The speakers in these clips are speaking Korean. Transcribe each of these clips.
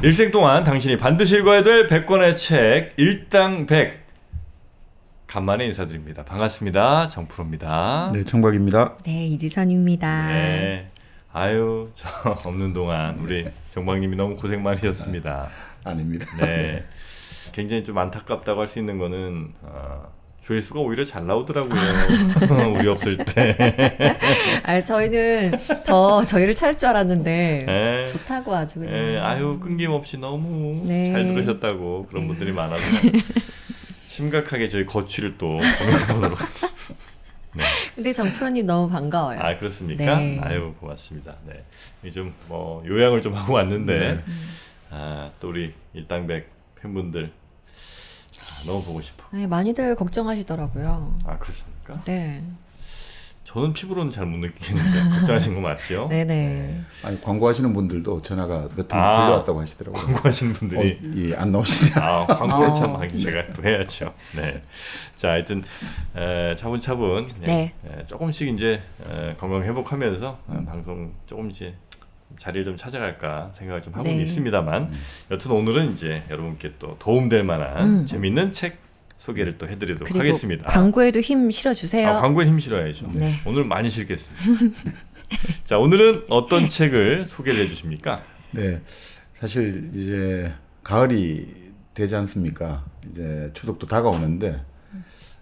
일생 동안 당신이 반드시 읽어야 될 100권의 책 일당 100. 간만에 인사드립니다. 반갑습니다. 정프로입니다. 네, 정박입니다. 네, 이지선입니다. 네. 아유, 저 없는 동안 우리 정박님이 너무 고생 많으셨습니다. 아닙니다. 네. 굉장히 좀 안타깝다고 할 수 있는 거는 조회수가 오히려 잘 나오더라고요. 우리 없을 때. 아, 저희는 더 저희를 찾을 줄 알았는데 네. 좋다고 아주 그냥. 네. 아유, 끊김없이 너무 네. 잘 들으셨다고 그런 분들이 많아서 심각하게 저희 거취를 또 고민해보도록. 네. 근데 정프로님 너무 반가워요. 아, 그렇습니까? 네. 아유, 고맙습니다. 네. 좀 뭐 요양을 좀 하고 왔는데 네. 또 우리 일당백 팬분들 너무 보고 싶어. 네, 많이들 걱정하시더라고요. 아, 그렇습니까? 네. 저는 피부로는 잘 못 느끼겠는데 걱정하신 거 맞죠? 네네. 아니, 광고하시는 분들도 전화가 몇 통 아, 걸려왔다고 하시더라고요. 광고하시는 분들이 예, 안 나오시죠? 광고를 참 제가 또 해야죠. 네. 자, 하여튼 차분차분 네. 조금씩 이제 건강 회복하면서 방송 조금 이제 자리를 좀 찾아갈까 생각을 좀 하고 네. 있습니다만 여튼 오늘은 이제 여러분께 또 도움될 만한 재미있는 책 소개를 또 해드리도록 그리고 하겠습니다. 광고에도 힘 실어주세요. 광고에 힘 실어야죠. 네. 오늘 많이 실겠습니다. 자, 오늘은 어떤 책을 소개를 해주십니까? 네, 사실 이제 가을이 되지 않습니까? 이제 추석도 다가오는데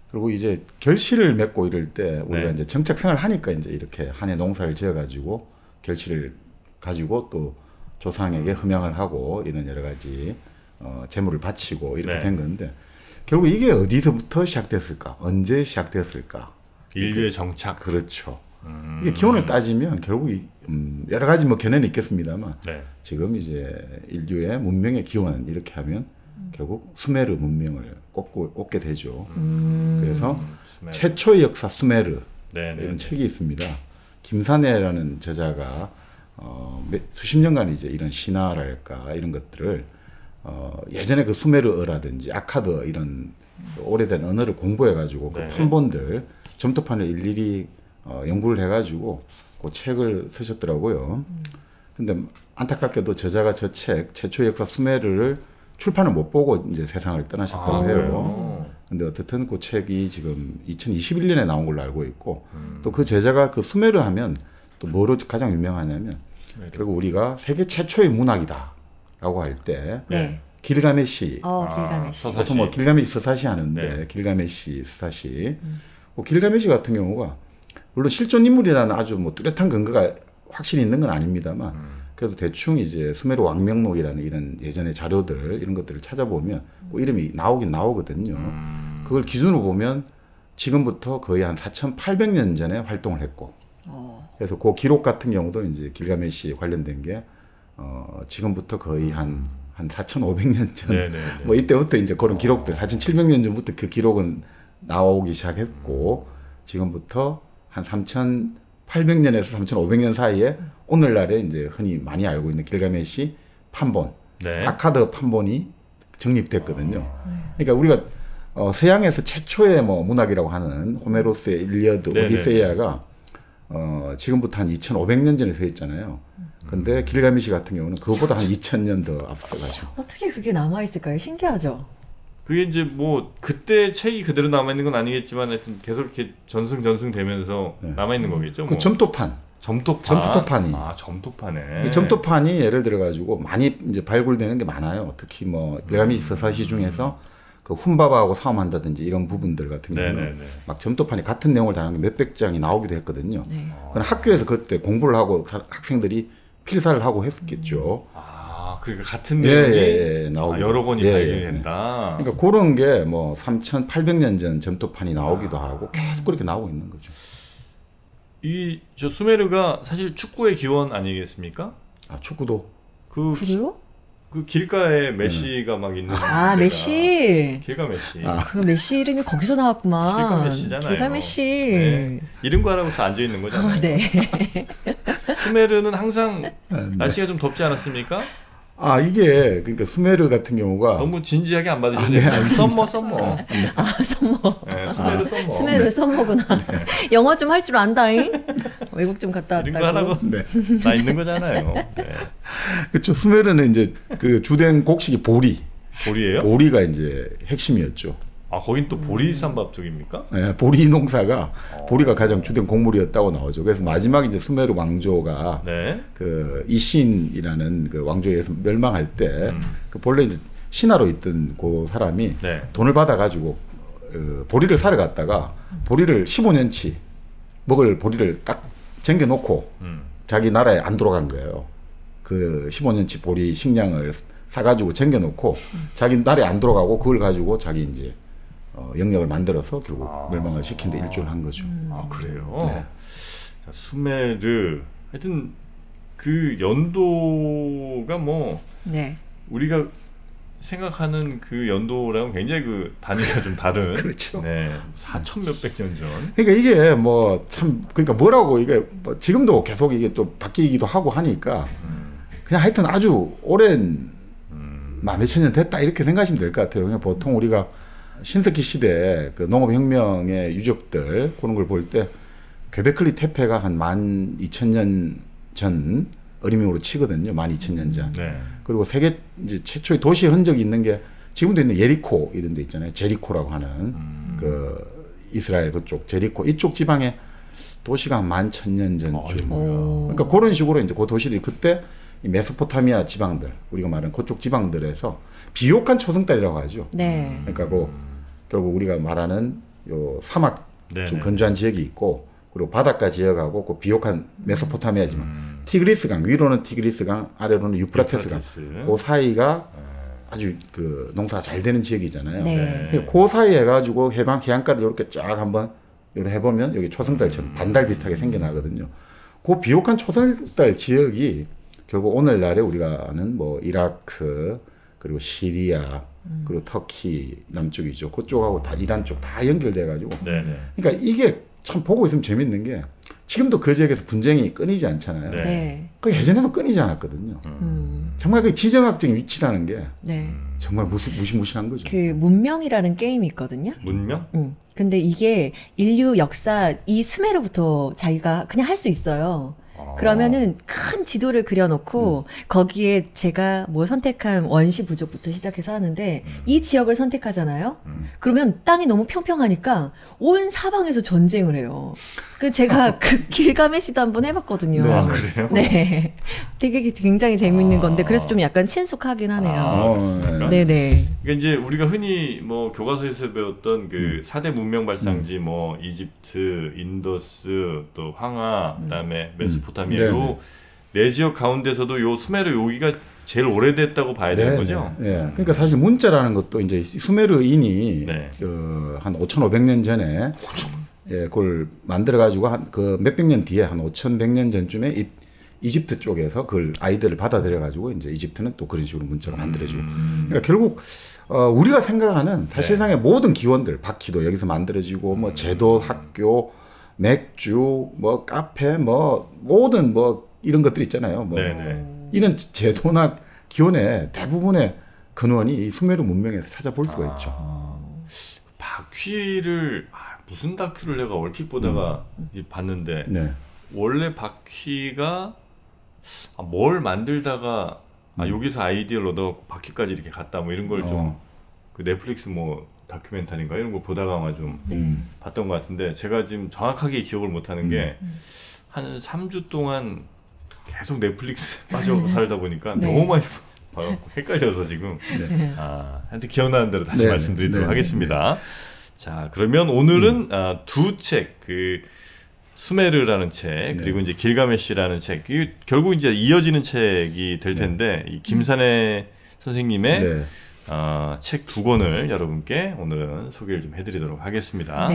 그리고 이제 결실을 맺고 이럴 때 우리가 네. 이제 정책 생활을 하니까 이제 이렇게 한 해 농사를 지어가지고 결실을 가지고 또 조상에게 흠양을 하고 이런 여러 가지 재물을 바치고 이렇게 네. 된 건데 결국 이게 어디서부터 시작됐을까? 언제 시작됐을까? 인류의 정착. 그렇죠. 이게 기원을 따지면 결국 여러 가지 뭐 견해는 있겠습니다만 네. 지금 이제 인류의 문명의 기원 이렇게 하면 결국 수메르 문명을 꼽게 되죠. 그래서 수메르. 최초의 역사 수메르 네, 네, 이런 네. 책이 있습니다. 김사내라는 저자가 수십 년간 이제 이런 신화랄까 이런 것들을 예전에 그 수메르어라든지 아카드 이런 오래된 언어를 공부해가지고 네. 그 판본들 점토판을 일일이 연구를 해가지고 그 책을 쓰셨더라고요. 근데 안타깝게도 저자가 저 책 최초의 역사 수메르를 출판을 못 보고 이제 세상을 떠나셨다고 해요. 그래요? 근데 어쨌든 그 책이 지금 2021년에 나온 걸로 알고 있고 또 그 저자가 그 수메르 하면 또 뭐로 가장 유명하냐면 결국 우리가 세계 최초의 문학이다라고 할 때 네. 길가메시 길가메시. 서사시. 보통 뭐 길가메시 서사시 하는데 네. 길가메시 서사시 길가메시 같은 경우가 물론 실존 인물이라는 아주 뭐 뚜렷한 근거가 확실히 있는 건 아닙니다만 그래도 대충 이제 수메르 왕명록이라는 이런 예전의 자료들 이런 것들을 찾아보면 그 이름이 나오긴 나오거든요. 그걸 기준으로 보면 지금부터 거의 한 4,800년 전에 활동을 했고 그래서 그 기록 같은 경우도 이제 길가메시 관련된 게 지금부터 거의 한 4,500년 전 네, 네, 네. 뭐 이때부터 이제 그런 기록들 4,700년 전부터 그 기록은 나오기 시작했고 지금부터 한 3,800년에서 3,500년 사이에 오늘날에 이제 흔히 많이 알고 있는 길가메시 판본, 네. 아카드 판본이 정립됐거든요. 그러니까 우리가 서양에서 최초의 뭐 문학이라고 하는 호메로스의 일리어드, 네, 오디세이아가 지금부터 한 2,500년 전에 서 있잖아요. 근데 길가메시 같은 경우는 그거보다 한 2,000년 더 앞서가지고. 어떻게 그게 남아있을까요? 신기하죠? 그게 이제 뭐 그때 책이 그대로 남아 있는 건 아니겠지만 하여튼 계속 이렇게 전승되면서 네. 남아 있는 거겠죠. 그 뭐. 점토판. 점토판이. 이 점토판에. 점토판이 예를 들어 가지고 많이 이제 발굴되는 게 많아요. 특히 뭐 길가메시 서사시 중에서 그 훈바바하고 싸움한다든지 이런 부분들 같은 경우는 네네네. 막 점토판이 같은 내용을 다루는 게 몇백 장이 나오기도 했거든요. 네. 그건 학교에서 그때 공부를 하고 학생들이 필사를 하고 했었겠죠. 그러니까 같은 내용이 나오고 여러 권이 발견이 된다. 그러니까 그런 게 뭐 3,800년 전 점토판이 나오기도 하고 계속 그렇게 나오고 있는 거죠. 저 수메르가 사실 축구의 기원 아니겠습니까? 축구도 그래요? 그 길가에 메시가 막 있는. 메시. 길가메시. 그 메시 이름이 거기서 나왔구만. 길가메시잖아요. 길가메시. 네. 이름과 하라고서 앉아 있는 거잖아요. 네. 수메르는 항상 날씨가 좀 덥지 않았습니까? 이게 그러니까 수메르 같은 경우가 너무 진지하게 안 받으셔도 돼요. 썸머. 썸머. 네, 수메르 썸머. 수메르 썸머구나. 영어 좀 할 줄 안다잉. 외국 좀 갔다 이런 거 왔다고. 하라고 나 있는 거잖아요. 네. 그렇죠. 수메르는 이제 그 주된 곡식이 보리. 보리예요? 보리가 이제 핵심이었죠. 거긴 또 보리쌀밥 쪽입니까? 네, 보리 농사가 보리가 가장 주된 곡물이었다고 나오죠. 그래서 마지막 이제 수메르 왕조가 네. 그 이신이라는 그 왕조에 의해서 멸망할 때 그 본래 이제 신하로 있던 그 사람이 네. 돈을 받아가지고 보리를 사러 갔다가 보리를 15년치 먹을 보리를 딱 쟁겨놓고 자기 나라에 안 돌아간 거예요. 그 15년치 보리 식량을 사가지고 쟁겨놓고 자기 나라에 안 돌아가고 그걸 가지고 자기 이제 영역을 만들어서 결국 멸망을 시킨 데 일조를 한 거죠. 그래요? 네. 자, 수메르 하여튼 그 연도가 뭐 네. 우리가 생각하는 그 연도랑은 굉장히 그 단위가 좀 다른 그렇죠. 네. 4천 몇백 년 전. 그러니까 이게 뭐 참 그러니까 뭐라고 이게 뭐 지금도 계속 이게 또 바뀌기도 하고 하니까 그냥 하여튼 아주 오랜 몇천 년 됐다 이렇게 생각하시면 될 것 같아요. 그냥 보통 우리가 신석기 시대 그 농업혁명의 유적들 그런 걸 볼 때 괴베클리 태페가 한 12,000년 전 어림짐으로 치거든요. 12,000년 전. 네. 그리고 세계 이제 최초의 도시 흔적이 있는 게 지금도 있는 예리코 이런 데 있잖아요. 제리코라고 하는 그 이스라엘 그쪽 제리코 이쪽 지방에 도시가 한 11,000년 전쯤. 그러니까 그런 식으로 이제 그 도시들이 그때 이 메소포타미아 지방들 우리가 말하는 그쪽 지방들에서 비옥한 초승달이라고 하죠. 네. 그러니까 그 결국 우리가 말하는 요 사막 좀 건조한 지역이 있고 그리고 바닷가 지역하고 그 비옥한 메소포타미아 지방 티그리스강 위로는 티그리스강 아래로는 유프라테스강 그 사이가 아주 그 농사가 잘 되는 지역이잖아요. 네. 그 사이에 가지고 해안가를 이렇게 쫙 한번 이렇게 해보면 여기 초승달처럼 반달 비슷하게 생겨나거든요. 그 비옥한 초승달 지역이 결국 오늘날에 우리가 아는 뭐 이라크 그리고 시리아 그리고 터키 남쪽이죠. 그쪽하고 다 이란 쪽 다 연결돼 가지고. 그러니까 이게 참 보고 있으면 재밌는 게 지금도 그 지역에서 분쟁이 끊이지 않잖아요. 네. 그 예전에도 끊이지 않았거든요. 정말 그 지정학적인 위치라는 게 네. 정말 무시무시한 거죠. 그 문명이라는 게임이 있거든요. 문명? 근데 이게 인류 역사 이 수메르부터 자기가 그냥 할 수 있어요. 그러면은 큰 지도를 그려놓고 거기에 제가 뭐 선택한 원시 부족부터 시작해서 하는데 이 지역을 선택하잖아요. 그러면 땅이 너무 평평하니까 온 사방에서 전쟁을 해요. 그 제가 그 길가메시도 한번 해봤거든요. 네, 그래요? 네, 되게 굉장히 재밌는 건데 그래서 좀 약간 친숙하긴 하네요. 네네. 그러니까 이제 우리가 흔히 뭐 교과서에서 배웠던 그 4대 문명 발상지 뭐 이집트, 인더스, 또 황하, 그다음에 메소포타미아 요 네 지역 가운데서도 요 수메르 여기가 제일 오래됐다고 봐야 되는 거죠. 네. 그러니까 사실 문자라는 것도 이제 수메르인이 한 5,500년 전에 그걸 만들어 가지고 한 그 몇백 년 뒤에 한 5,100년 전쯤에 이집트 쪽에서 그걸 아이들을 받아들여 가지고 이제 이집트는 또 그런 식으로 문자가 만들어지고. 그러니까 결국 우리가 생각하는 사실상의 모든 기원들, 바퀴도 여기서 만들어지고 뭐 제도, 학교, 맥주, 뭐 카페, 뭐 모든 뭐 이런 것들 있잖아요. 뭐 이런 제도나 기원의 대부분의 근원이 이 수메르 문명에서 찾아볼 수가 있죠. 바퀴를 무슨 다큐를 내가 얼핏 보다가 봤는데 원래 바퀴가 뭘 만들다가 여기서 아이디어를 얻어 바퀴까지 이렇게 갔다 뭐 이런 걸 좀 그 넷플릭스 뭐 다큐멘터리인가 이런 거 보다가 아마 좀 봤던 것 같은데 제가 지금 정확하게 기억을 못하는 게 한 3주 동안 계속 넷플릭스 빠져 살다 보니까 너무 많이 봐갖고 헷갈려서 지금 하여튼 기억나는 대로 다시 말씀드리도록 하겠습니다. 자, 그러면 오늘은 두 책, 그 수메르라는 책 그리고 이제 길가메시라는 책, 결국 이제 이어지는 책이 될 텐데 이 김산해 선생님의 책 두 권을 여러분께 오늘은 소개를 좀 해드리도록 하겠습니다.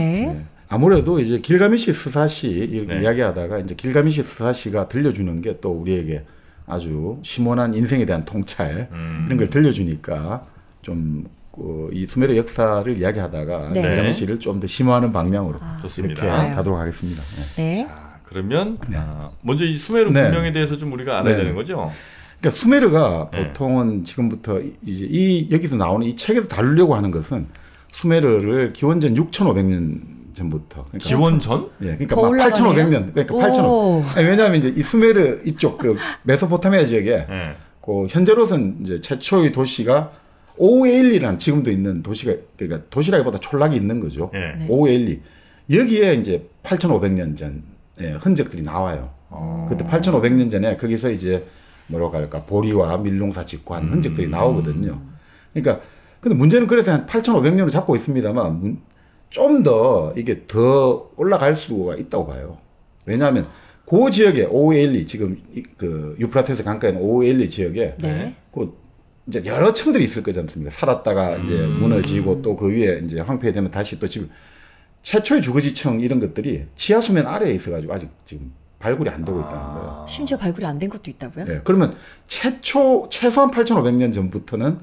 아무래도 이제 길가메시 스사시 이렇게 이야기하다가 이제 길가메시 스사시가 들려주는 게 또 우리에게 아주 심오한 인생에 대한 통찰 이런 걸 들려주니까 좀 이 수메르 역사를 이야기하다가 길가메시를 좀 더 심화하는 방향으로 좋습니다. 이렇게 가도록 하겠습니다. 자, 그러면 먼저 이 수메르 문명에 대해서 좀 우리가 알아야 되는 거죠? 그러니까 수메르가 보통은 지금부터 이제 이 여기서 나오는 이 책에서 다루려고 하는 것은 수메르를 기원전 6,500년 전부터. 그러니까 기원전? 예, 그러니까 막 8,500년, 그러니까 8,500. 왜냐하면 이제 이 수메르 이쪽 그 메소포타미아 지역에 그 현재로서는 이제 최초의 도시가 오우에일리라는 지금도 있는 도시가, 그러니까 도시라기보다 촌락이 있는 거죠. 오우에일리. 여기에 이제 8,500년 전 흔적들이 나와요. 그때 8,500년 전에 거기서 이제 뭐라고 할까 보리와 밀농사 짓고 한 흔적들이 나오거든요. 그러니까 근데 문제는 그래서 한 8,500년을 잡고 있습니다만 좀 더 이게 더 올라갈 수가 있다고 봐요. 왜냐하면 그 지역에 오우에일리 지금 그 유프라테스 강가에 있는 오우에일리 지역에 그 이제 여러 층들이 있을 거지 않습니까? 살았다가 이제 무너지고 또 그 위에 이제 황폐되면 다시 또 지금 최초의 주거지층 이런 것들이 지하 수면 아래에 있어가지고 아직 지금 발굴이 안 되고 있다는 거예요. 심지어 발굴이 안 된 것도 있다고요? 네, 그러면 최소한 8,500년 전부터는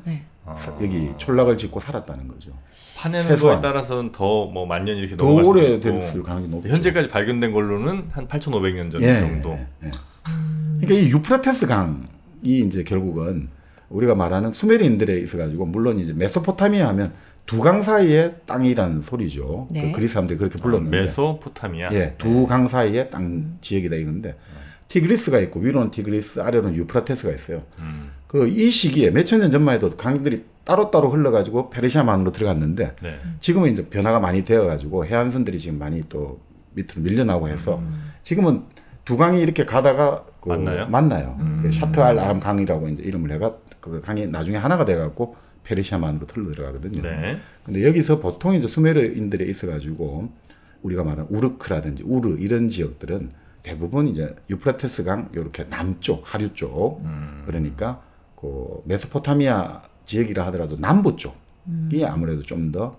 여기 촌락을 짓고 살았다는 거죠. 파내는 거에 따라서는 더 뭐 만년 이렇게 더 넘어갈 오래 수도 될 있고 가능성이 높죠. 현재까지 발견된 걸로는 한 8,500년 전 정도. 그러니까 이 유프라테스 강이 이제 결국은 우리가 말하는 수메르인들에 있어가지고 물론 이제 메소포타미아 하면 두 강 사이의 땅이라는 소리죠. 그 그리스 사람들이 그렇게 불렀는데. 메소포타미아. 예, 두 강 사이의 땅 지역이다 이건데 티그리스가 있고 위로는 티그리스, 아래로는 유프라테스가 있어요. 그 이 시기에 몇천 년 전만 해도 강들이 따로따로 흘러가지고 페르시아만으로 들어갔는데 지금은 이제 변화가 많이 되어가지고 해안선들이 지금 많이 또 밑으로 밀려나고 해서 지금은 두 강이 이렇게 가다가 그 만나요. 그 샤트 알 아람 강이라고 이제 이름을 해가 그 강이 나중에 하나가 돼갖고 페르시아만으로 틀어 들어가거든요. 근데 여기서 보통 이제 수메르인들에 있어가지고 우리가 말하는 우르크라든지 우르 이런 지역들은 대부분 이제 유프라테스 강 요렇게 남쪽 하류 쪽 그러니까 그 메소포타미아 지역이라 하더라도 남부 쪽이 아무래도 좀 더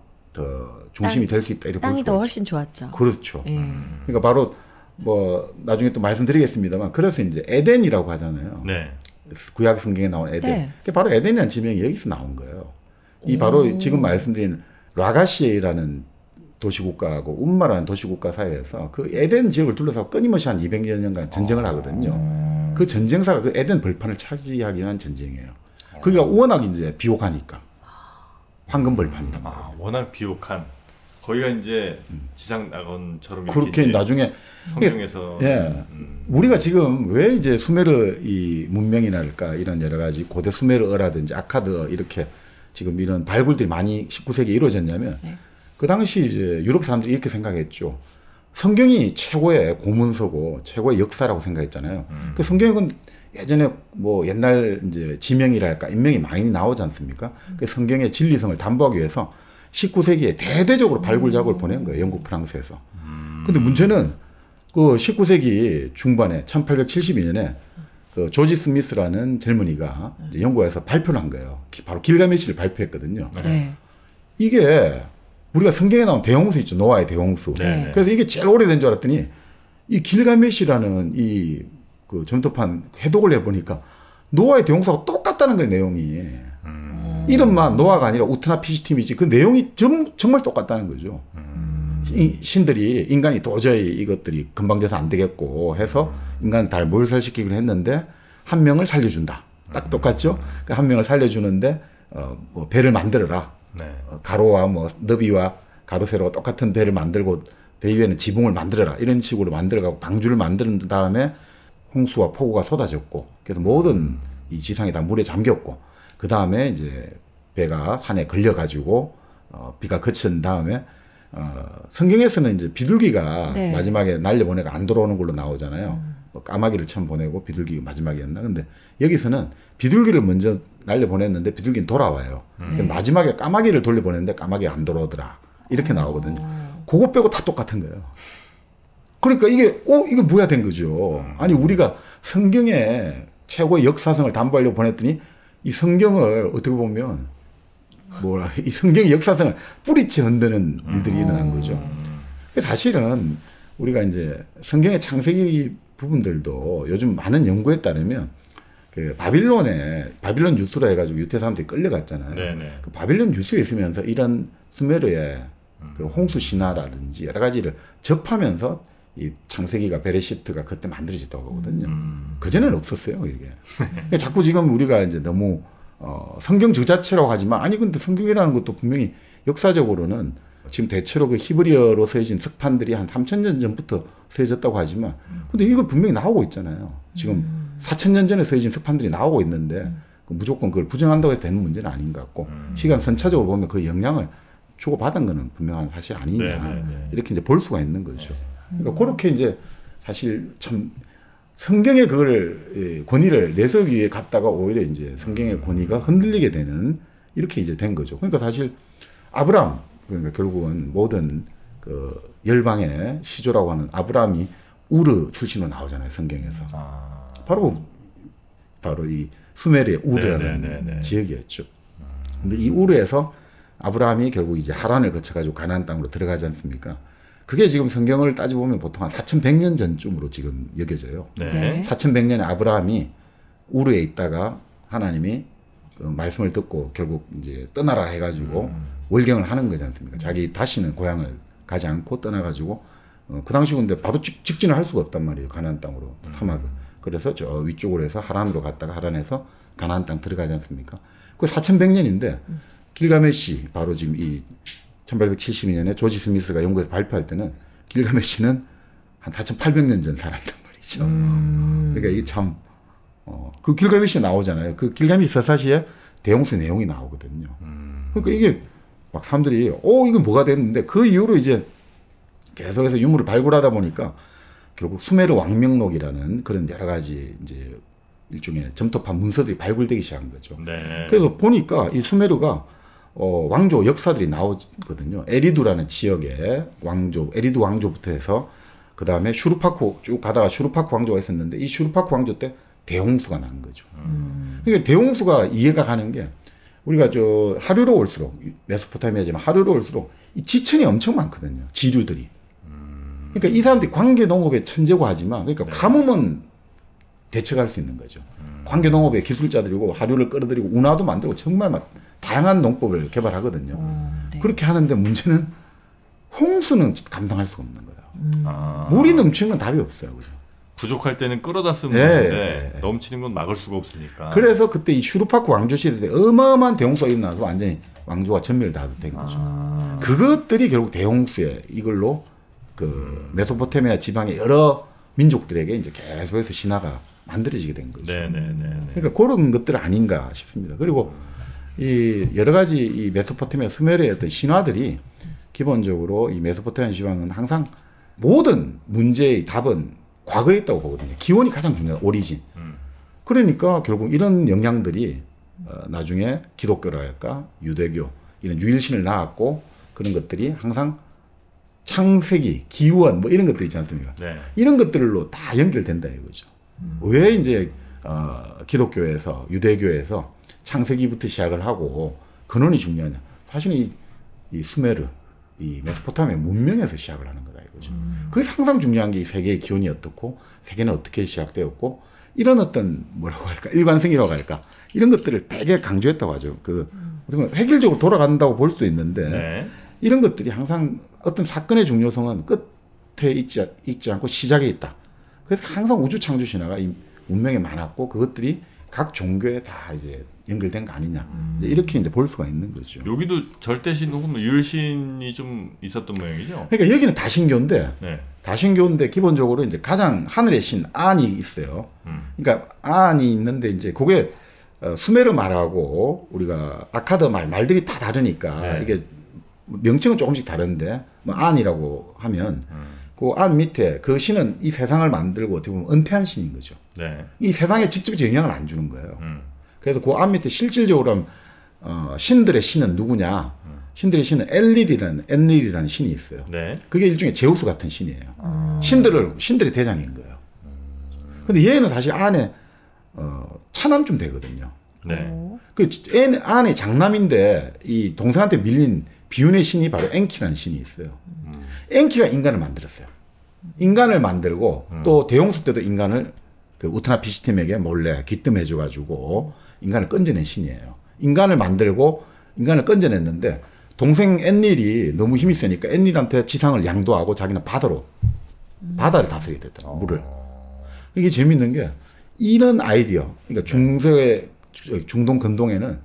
중심이 될 수 있다 이렇게 땅이 더 훨씬 좋았죠. 그렇죠. 그러니까 바로 뭐 나중에 또 말씀드리겠습니다만 그래서 이제 에덴이라고 하잖아요. 구약 성경에 나온 에덴. 바로 에덴이라는 지명이 여기서 나온 거예요. 이 바로 지금 말씀드린 라가시에라는 도시국가하고 움마라는 도시국가 사이에서 그 에덴 지역을 둘러싸고 끊임없이 한 200여 년간 전쟁을 하거든요. 그 전쟁사가 그 에덴 벌판을 차지하기 위한 전쟁이에요. 거기가 워낙 이제 비옥하니까 황금 벌판이란 말이에요. 워낙 비옥한. 거기가 이제 지상 낙원처럼 그렇게 나중에 성경에서 우리가 지금 왜 이제 수메르 이 문명이랄까 이런 여러 가지 고대 수메르어라든지 아카드어 이렇게 지금 이런 발굴들이 많이 19세기에 이루어졌냐면 그 당시 이제 유럽 사람들이 이렇게 생각했죠. 성경이 최고의 고문서고 최고의 역사라고 생각했잖아요. 그 성경은 예전에 뭐 옛날 이제 지명이랄까 인명이 많이 나오지 않습니까? 그 성경의 진리성을 담보하기 위해서 19세기에 대대적으로 발굴 작업을 보낸 거예요. 영국, 프랑스에서. 근데 문제는 그 19세기 중반에 1872년에 그 조지 스미스라는 젊은이가 이제 영국에서 발표를 한 거예요. 바로 길가메시를 발표했거든요. 이게 우리가 성경에 나온 대홍수 있죠. 노아의 대홍수. 그래서 이게 제일 오래된 줄 알았더니 이 길가메시라는 이 그 점토판 해독을 해보니까 노아의 대홍수하고 똑같다는 거예요. 내용이. 이름만 노아가 아니라 우트나피시팀이지 그 내용이 정말 똑같다는 거죠. 신들이 인간이 도저히 이것들이 금방 돼서 안 되겠고 해서 인간을 다 몰살시키기로 했는데 한 명을 살려준다. 딱 똑같죠. 그 한 명을 살려주는데 뭐 배를 만들어라. 가로와 뭐 너비와 가로 세로가 똑같은 배를 만들고 배 위에는 지붕을 만들어라. 이런 식으로 만들어가고 방주를 만든 다음에 홍수와 폭우가 쏟아졌고 그래서 모든 이 지상이 다 물에 잠겼고 그 다음에 이제 배가 산에 걸려가지고 비가 그친 다음에 성경에서는 이제 비둘기가 마지막에 날려보내고 안 돌아오는 걸로 나오잖아요. 뭐 까마귀를 처음 보내고 비둘기가 마지막이었나? 근데 여기서는 비둘기를 먼저 날려보냈는데 비둘기는 돌아와요. 마지막에 까마귀를 돌려보냈는데 까마귀가 안 돌아오더라. 이렇게 나오거든요. 그거 빼고 다 똑같은 거예요. 그러니까 이게 뭐야 된 거죠. 아니 우리가 성경에 최고의 역사성을 담보하려고 보냈더니 이 성경을 어떻게 보면 이 성경의 역사성을 뿌리째 흔드는 일들이 일어난 거죠. 사실은 우리가 이제 성경의 창세기 부분들도 요즘 많은 연구에 따르면 그 바빌론 유수라 해가지고 유태 사람들이 끌려갔잖아요. 그 바빌론 유수에 있으면서 이런 수메르의 그 홍수 신화라든지 여러 가지를 접하면서 이 창세기가 베레시트가 그때 만들어졌다고 보거든요. 그전에는 없었어요, 이게. 자꾸 지금 우리가 이제 너무 성경 저 자체라고 하지만 아니 근데 성경이라는 것도 분명히 역사적으로는 지금 대체로 그 히브리어로 쓰여진 석판들이 한 3,000년 전부터 쓰여졌다고 하지만 근데 이건 분명히 나오고 있잖아요. 지금 4,000년 전에 쓰여진 석판들이 나오고 있는데 무조건 그걸 부정한다고 해서 되는 문제는 아닌 것 같고 시간 선차적으로 보면 그 영향을 주고받은 거는 분명한 사실 아니냐 이렇게 이제 볼 수가 있는 거죠. 그러니까 그렇게 이제 사실 참 성경의 그걸 권위를 내세우기 위해 갔다가 오히려 이제 성경의 권위가 흔들리게 되는 이렇게 이제 된 거죠. 그러니까 사실 아브람 그러니까 결국은 모든 그 열방의 시조라고 하는 아브람이 우르 출신으로 나오잖아요, 성경에서. 바로 이 수메르의 우르라는 지역이었죠. 근데 이 우르에서 아브라함이 결국 이제 하란을 거쳐가지고 가나안 땅으로 들어가지 않습니까? 그게 지금 성경을 따져보면 보통 한 4,100년 전쯤으로 지금 여겨져요. 네. 4,100년에 아브라함이 우르에 있다가 하나님이 그 말씀을 듣고 결국 이제 떠나라 해가지고 월경을 하는 거지 않습니까? 자기 다시는 고향을 가지 않고 떠나가지고 그 당시 근데 바로 직진을 할 수가 없단 말이에요. 가나안 땅으로 사막을. 그래서 저 위쪽으로 해서 하란으로 갔다가 하란에서 가나안 땅 들어가지 않습니까? 그 4,100년인데 길가메시 바로 지금 이 1872년에 조지 스미스가 연구해서 발표할 때는 길가메시는 한 4,800년 전 사람단 말이죠. 그러니까 이게 참 그 길가메시 나오잖아요. 그 길가메시 서사시에 대홍수 내용이 나오거든요. 그러니까 이게 막 사람들이 이건 뭐가 됐는데 그 이후로 이제 계속해서 유물을 발굴하다 보니까 결국 수메르 왕명록이라는 그런 여러 가지 이제 일종의 점토판 문서들이 발굴되기 시작한 거죠. 네. 그래서 보니까 이 수메르가 왕조 역사들이 나오거든요. 에리두라는 지역의 왕조, 에리두 왕조부터 해서 그 다음에 슈루파쿠 쭉 가다가 슈루파쿠 왕조가 있었는데 이 슈루파쿠 왕조 때 대홍수가 난 거죠. 그러니까 대홍수가 이해가 가는 게 우리가 저 하류로 올수록 메소포타미아지만 하류로 올수록 이 지천이 엄청 많거든요. 지류들이. 그러니까 이 사람들이 관계 농업의 천재고 하지만 그러니까 가뭄은 대처할 수 있는 거죠. 관계 농업의 기술자들이고 하류를 끌어들이고 운하도 만들고 정말 다양한 농법을 개발하거든요. 네. 그렇게 하는데 문제는 홍수는 감당할 수가 없는 거예요. 물이 넘치는 건 답이 없어요. 그죠? 부족할 때는 끌어다 쓰면 되는데 넘치는 건 막을 수가 없으니까. 그래서 그때 이 슈루파쿠 왕조 시대 때 어마어마한 대홍수가 일어나서 완전히 왕조가 전멸 다 된 거죠. 그것들이 결국 대홍수에 이걸로 그 메소포타미아 지방의 여러 민족들에게 이제 계속해서 신화가 만들어지게 된 거죠. 그러니까 그런 것들 아닌가 싶습니다. 그리고 이 여러 가지 이 메소포타미아 수메르의 어떤 신화들이 기본적으로 이 메소포타미아 지방은 항상 모든 문제의 답은 과거에 있다고 보거든요. 기원이 가장 중요해요. 오리진. 그러니까 결국 이런 영향들이 나중에 기독교랄까 유대교 이런 유일신을 낳았고 그런 것들이 항상 창세기, 기원 뭐 이런 것들 있지 않습니까? 네. 이런 것들로 다 연결된다 이거죠. 왜 이제 기독교에서 유대교에서 창세기부터 시작을 하고 근원이 중요하냐? 사실은 이 수메르, 이 메소포타미아 문명에서 시작을 하는 거다 이거죠. 그게 항상 중요한 게 이 세계의 기원이 어떻고 세계는 어떻게 시작되었고 이런 어떤 뭐라고 할까 일관성이라고 할까 이런 것들을 되게 강조했다고 하죠. 그 획일적으로 돌아간다고 볼 수도 있는데 이런 것들이 항상 어떤 사건의 중요성은 끝에 있지 않고 시작에 있다. 그래서 항상 우주 창조 신화가 이 문명에 많았고 그것들이 각 종교에 다 이제 연결된 거 아니냐. 이제 이렇게 이제 볼 수가 있는 거죠. 여기도 절대신 혹은 유일신이 좀 있었던 모양이죠. 그러니까 여기는 다신교인데, 다신교인데 기본적으로 이제 가장 하늘의 신 안이 있어요. 그러니까 안이 있는데 이제 그게 수메르 말하고 우리가 아카드 말들이 다 다르니까 이게 명칭은 조금씩 다른데 뭐 안이라고 하면 그 안 밑에 그 신은 이 세상을 만들고 어떻게 보면 은퇴한 신인 거죠. 이 세상에 직접적 영향을 안 주는 거예요. 그래서 그 안 밑에 실질적으로 신들의 신은 누구냐? 신들의 신은 엔릴이라는 신이 있어요. 그게 일종의 제우스 같은 신이에요. 신들의 대장인 거예요. 근데 얘는 사실 안에 차남쯤 되거든요. 그 안에 장남인데 이 동생한테 밀린 비운의 신이 바로 엔키라는 신이 있어요. 엔키가 인간을 만들었어요. 인간을 만들고 또 대홍수 때도 인간을 그 우트나피시팀에게 몰래 귀뜸해줘가지고 인간을 건져낸 신이에요. 인간을 만들고 인간을 건져냈는데 동생 엔릴이 너무 힘이 세니까 엔릴한테 지상을 양도하고 자기는 바다로 바다를 다스리게 됐다. 물을. 이게 재밌는 게 이런 아이디어, 그러니까 중동 근동에는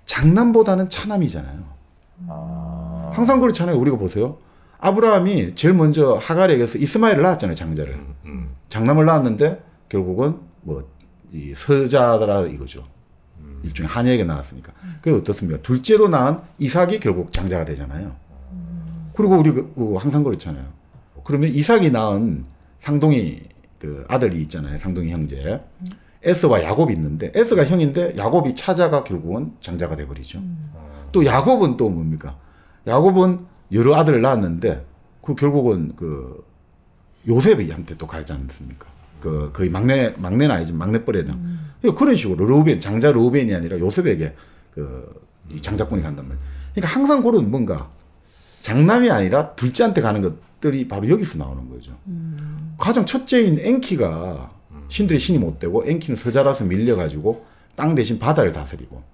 장남보다는 차남이잖아요. 항상 그렇잖아요. 우리가 보세요. 아브라함이 제일 먼저 하갈에게서 이스마엘을 낳았잖아요. 장자를. 장남을 낳았는데 결국은 뭐 이 서자라 이거죠. 일종의 하녀에게 낳았으니까. 그게 어떻습니까? 둘째로 낳은 이삭이 결국 장자가 되잖아요. 그리고 우리 항상 그렇잖아요. 그러면 이삭이 낳은 상동이 그 아들이 있잖아요. 상동이 형제. 에서와 야곱이 있는데 에서가 형인데 야곱이 차자가 결국은 장자가 돼버리죠. 또 야곱은 또 뭡니까? 야곱은 여러 아들을 낳았는데 그 결국은 그 요셉한테 또 가지 않습니까? 그 거의 막내는 아니지만 막내뻘에는 그런 식으로 르우벤 장자 르우벤이 아니라 요셉에게 이 장자권이 간단 말이에요. 그러니까 항상 그런 뭔가 장남이 아니라 둘째한테 가는 것들이 바로 여기서 나오는 거죠. 가장 첫째인 엔키가 신들이 신이 못 되고 엔키는 서자라서 밀려가지고 땅 대신 바다를 다스리고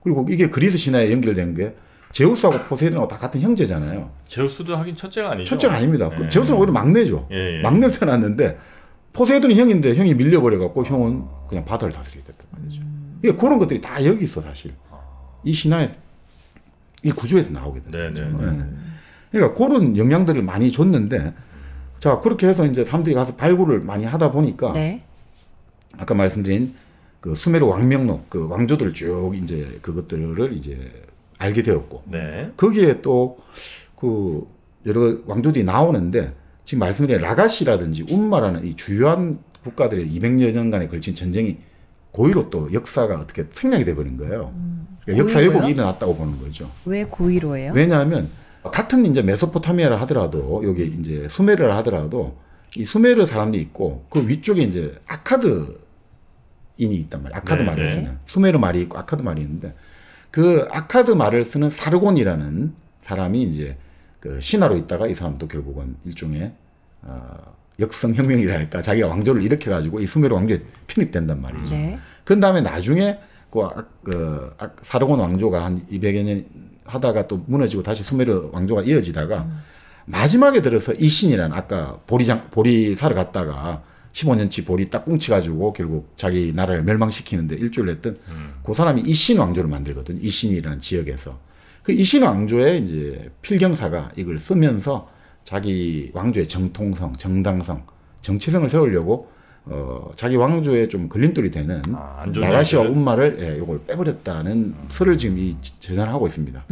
그리고 이게 그리스 신화에 연결된 게 제우스하고 포세이돈하고 다 같은 형제잖아요. 제우스도 하긴 첫째가 아니죠. 첫째가 아닙니다. 예. 제우스는 오히려 막내죠. 예. 막내를 태어났는데 포세이돈이 형인데 형이 밀려버려갖고 형은 그냥 바다를 다스리게 됐단 말이죠. 이게 그런 것들이 다 여기 있어 사실. 이 신화의 이 구조에서 나오게 되는 거죠. 네. 그러니까 그런 영향들을 많이 줬는데 자 그렇게 해서 이제 사람들이 가서 발굴을 많이 하다 보니까 네. 아까 말씀드린 그 수메르 왕명록 그 왕조들 쭉 이제 그것들을 이제 알게 되었고 네. 거기에 또 그 여러 왕조들이 나오는데 지금 말씀드린 라가시라든지 운마라는 이 주요한 국가들의 200여 년간에 걸친 전쟁이 고의로 또 역사가 어떻게 생략이 돼버린 거예요. 그러니까 역사 왜곡이 일어났다고 보는 거죠. 왜 고의로예요? 왜냐하면 같은 이제 메소포타미아를 하더라도 여기 이제 수메르를 하더라도 이 수메르 사람이 있고 그 위쪽에 이제 아카드인이 있단 말이에요. 아카드 말을 쓰는 수메르 말이 있고 아카드 말이 있는데 그 아카드 말을 쓰는 사르곤이라는 사람이 이제 그 신하로 있다가 이 사람도 결국은 일종의 역성혁명이랄까 자기가 왕조를 일으켜가지고 이 수메르 왕조에 편입된단 말이죠. 네. 그 다음에 나중에 사르곤 왕조가 한 200여 년 하다가 또 무너지고 다시 수메르 왕조가 이어지다가 마지막에 들어서 이신이라는 아까 보리 사러 갔다가 15년치 보리 딱 꽁치가지고 결국 자기 나라를 멸망시키는데 일조를 했던 그 사람이 이신 왕조를 만들거든. 이신이라는 지역에서. 그 이신 왕조의 이제 필경사가 이걸 쓰면서 자기 왕조의 정통성, 정당성, 정체성을 세우려고 자기 왕조에 좀 걸림돌이 되는 라가시와 운마를 요걸 빼버렸다는 설을 지금 제작하고 있습니다.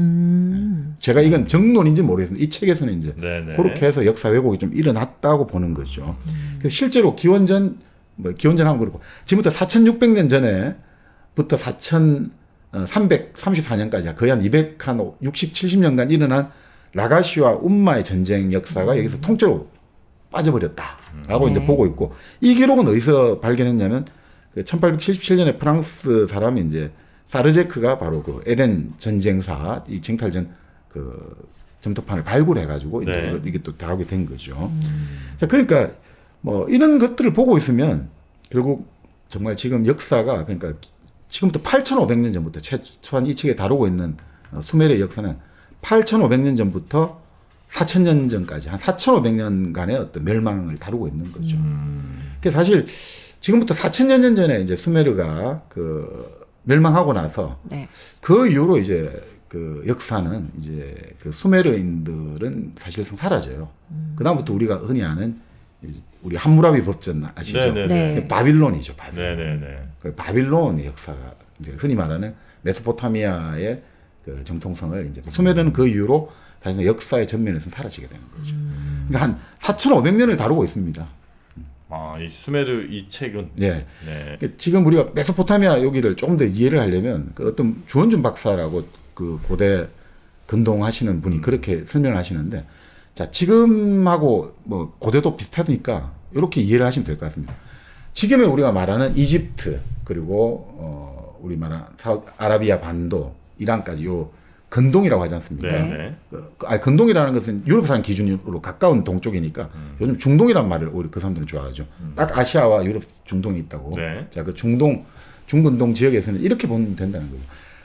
제가 이건 정론인지 모르겠습니다. 이 책에서는 이제 그렇게 해서 역사 왜곡이 좀 일어났다고 보는 거죠. 그래서 실제로 기원전 하면 그렇고 지금부터 4,600년 전에부터 4,334년까지 거의 한 60, 70년간 일어난 라가시와 운마의 전쟁 역사가 여기서 통째로 빠져버렸다라고 이제 보고 있고 이 기록은 어디서 발견했냐면 그 1877년에 프랑스 사람이 이제 사르제크가 바로 그 에덴 전쟁사 이 쟁탈전 그 점토판을 발굴해가지고 이제 이게 또 나오게 된 거죠. 자, 그러니까 뭐 이런 것들을 보고 있으면 결국 정말 지금 역사가 그러니까 지금부터 8,500년 전부터 최소한 이 책에 다루고 있는 수메르의 역사는 8,500년 전부터 4,000년 전까지 한 4,500년간의 어떤 멸망을 다루고 있는 거죠. 그래서 사실 지금부터 4,000년 전에 이제 수메르가 그 멸망하고 나서 그 이후로 이제 그 역사는 이제 그 수메르인들은 사실상 사라져요. 그다음부터 우리가 흔히 아는 이제 우리 함무라비 법전 아시죠? 바빌론이죠. 바빌론. 그 바빌론의 역사가 이제 흔히 말하는 메소포타미아의 그 정통성을 이제 수메르는 그 이후로 사실 역사의 전면에서 사라지게 되는 거죠. 그러니까 한 4,500년을 다루고 있습니다. 이 수메르 이 책은 그러니까 지금 우리가 메소포타미아 여기를 조금 더 이해를 하려면 그 어떤 주원준 박사라고 그 고대 근동하시는 분이 그렇게 설명하시는데 자 지금하고 뭐 고대도 비슷하니까 이렇게 이해를 하시면 될 것 같습니다. 지금의 우리가 말하는 이집트 그리고 우리 말하는 아라비아 반도 이란까지 요 근동이라고 하지 않습니까? 근동이라는 것은 유럽 사람 기준으로 가까운 동쪽이니까 요즘 중동이란 말을 오히려 그 사람들은 좋아하죠. 딱 아시아와 유럽 중동이 있다고. 자, 그 중근동 지역에서는 이렇게 보면 된다는 거죠.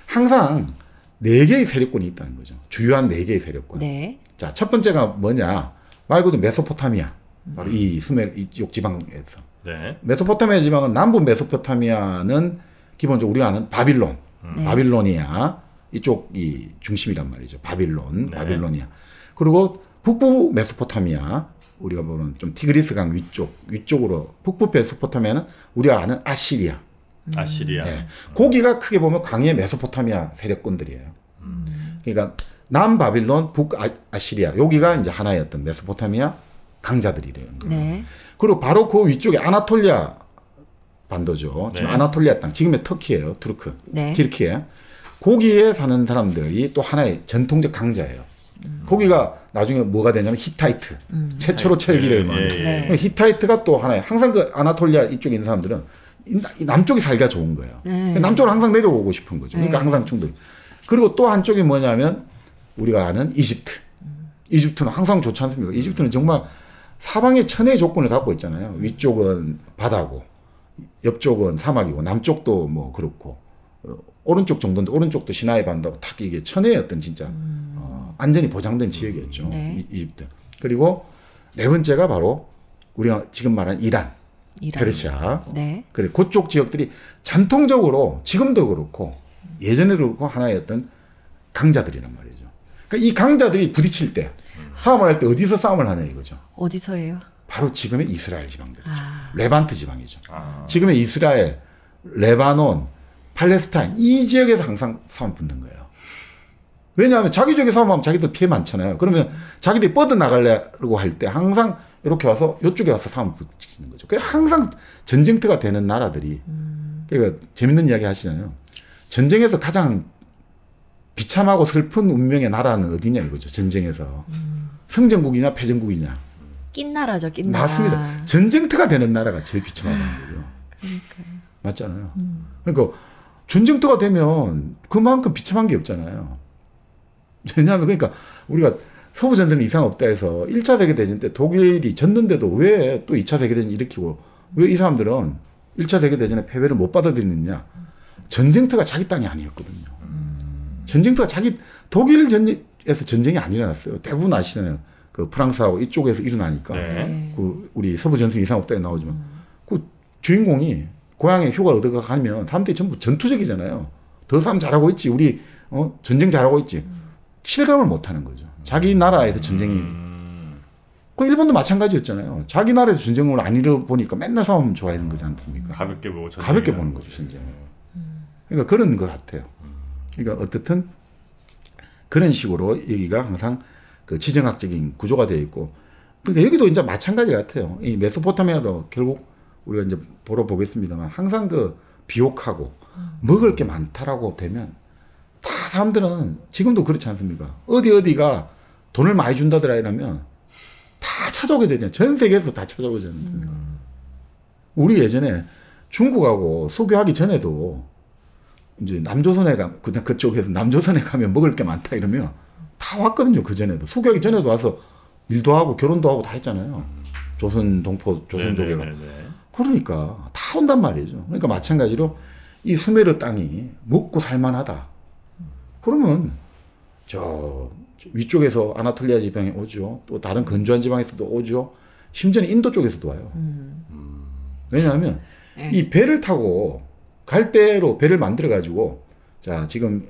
항상 4개의 세력권이 있다는 거죠. 주요한 4개의 세력권. 자, 첫 번째가 뭐냐? 말 그대로 메소포타미아. 바로 이 이쪽 지방에서. 네. 메소포타미아 지방은 남부 메소포타미아는 기본적으로 우리가 아는 바빌론, 바빌로니아 이쪽이 중심이란 말이죠. 바빌론, 네. 바빌로니아. 그리고 북부 메소포타미아 우리가 보는 좀 티그리스강 위쪽으로 북부 메소포타미아는 우리가 아는 아시리아. 아시리아. 네. 거기가 크게 보면 광해 메소포타미아 세력권들이에요. 그러니까 남바빌론, 북아시리아 여기가 이제 하나의 어떤 메소포타미아 강자들이래요. 네. 그리고 바로 그 위쪽에 아나톨리아 반도죠. 지금 네. 아나톨리아 땅, 지금의 터키예요. 투르크, 네. 튀르키예. 거기에 사는 사람들이 또 하나의 전통적 강자예요. 거기가 나중에 뭐가 되냐면 히타이트, 최초로 철기를 만든. 네. 히타이트가 또 하나의 항상 그 아나톨리아 이쪽에 있는 사람들은 이 남쪽이 살기가 좋은 거예요. 네. 남쪽으로 항상 내려오고 싶은 거죠. 그러니까 네. 항상 충돌. 그리고 또 한쪽이 뭐냐면 우리가 아는 이집트. 이집트는 항상 좋지 않습니까? 이집트는 정말 사방에 천혜의 조건을 갖고 있잖아요. 위쪽은 바다고, 옆쪽은 사막이고, 남쪽도 뭐 그렇고, 오른쪽 정도인데 오른쪽도 시나이 반도고 딱 이게 천혜의 어떤 진짜 안전이 보장된 지역이었죠. 네. 이집트. 그리고 네 번째가 바로 우리가 지금 말하는 이란. 페르시아. 네. 그래 그쪽 지역들이 전통적으로 지금도 그렇고 예전에도 그렇고 하나의 어떤 강자들이란 말이죠. 그러니까 이 강자들이 부딪힐 때 싸움을 할 때 어디서 싸움을 하냐 이거죠. 어디서예요? 바로 지금의 이스라엘 지방들이죠. 아. 레반트 지방이죠. 지금의 이스라엘, 레바논, 팔레스타인 이 지역에서 항상 싸움 붙는 거예요. 왜냐하면 자기 지역에 싸움하면 자기들 피해 많잖아요. 그러면 자기들이 뻗어나가려고 할 때 항상 이렇게 와서 이쪽에 와서 싸움 붙이는 거죠. 그래서 항상 전쟁터가 되는 나라들이 그러니까 재밌는 이야기 하시잖아요. 전쟁에서 가장 비참하고 슬픈 운명의 나라는 어디냐 이거죠. 전쟁에서. 성전국이냐 패전국이냐. 낀 나라죠, 낀 나라. 맞습니다. 전쟁터가 되는 나라가 제일 비참하다는 거죠. 그러니까요. 맞잖아요. 그러니까 전쟁터가 되면 그만큼 비참한 게 없잖아요. 왜냐하면 그러니까 우리가 서부 전쟁은 이상 없다 해서 1차 세계대전 때 독일이 졌는데도 왜 또 2차 세계대전 일으키고 왜 이 사람들은 1차 세계대전의 패배를 못 받아들이느냐. 전쟁터가 자기 땅이 아니었거든요. 전쟁터가 독일 전쟁에서 전쟁이 안 일어났어요. 대부분 아시잖아요. 그 프랑스하고 이쪽에서 일어나니까. 네. 그 우리 서부 전쟁 이상 없다에 나오지만 그 주인공이 고향에 휴가 얻어가 가면 사람들이 전부 전투적이잖아요. 더 싸움 잘하고 있지. 우리 전쟁 잘하고 있지. 실감을 못 하는 거죠. 자기 나라에서 전쟁이. 그 일본도 마찬가지였잖아요. 자기 나라에서 전쟁을 안 일어보니까 맨날 싸움 좋아하는 거지 않습니까? 가볍게 보고 가볍게 보는 거죠, 전쟁을. 그러니까 그런 것 같아요. 그러니까 어떻든 그런 식으로 여기가 항상 그 지정학적인 구조가 되어 있고, 그러니까 여기도 이제 마찬가지 같아요. 이 메소포타미아도 결국 우리가 이제 보러 보겠습니다만 항상 그 비옥하고 먹을 게 많다라고 되면 다 사람들은 지금도 그렇지 않습니까? 어디가 돈을 많이 준다더라 이러면 다 찾아오게 되잖아요. 전 세계에서 다 찾아오지 않습니까? 우리 예전에 중국하고 수교하기 전에도 이제 남조선에 그냥 그쪽에서 남조선에 가면 먹을 게 많다 이러면 다 왔거든요. 그 전에도 수교하기 전에도 와서 일도 하고 결혼도 하고 다 했잖아요. 조선 동포 조선족에가. 그러니까 다 온단 말이죠. 그러니까 마찬가지로 이 수메르 땅이 먹고 살만하다. 그러면 저 위쪽에서 아나톨리아 지방에 오죠. 또 다른 건조한 지방에서도 오죠. 심지어는 인도 쪽에서도 와요. 왜냐하면 이 배를 타고 갈대로 배를 만들어 가지고 자 지금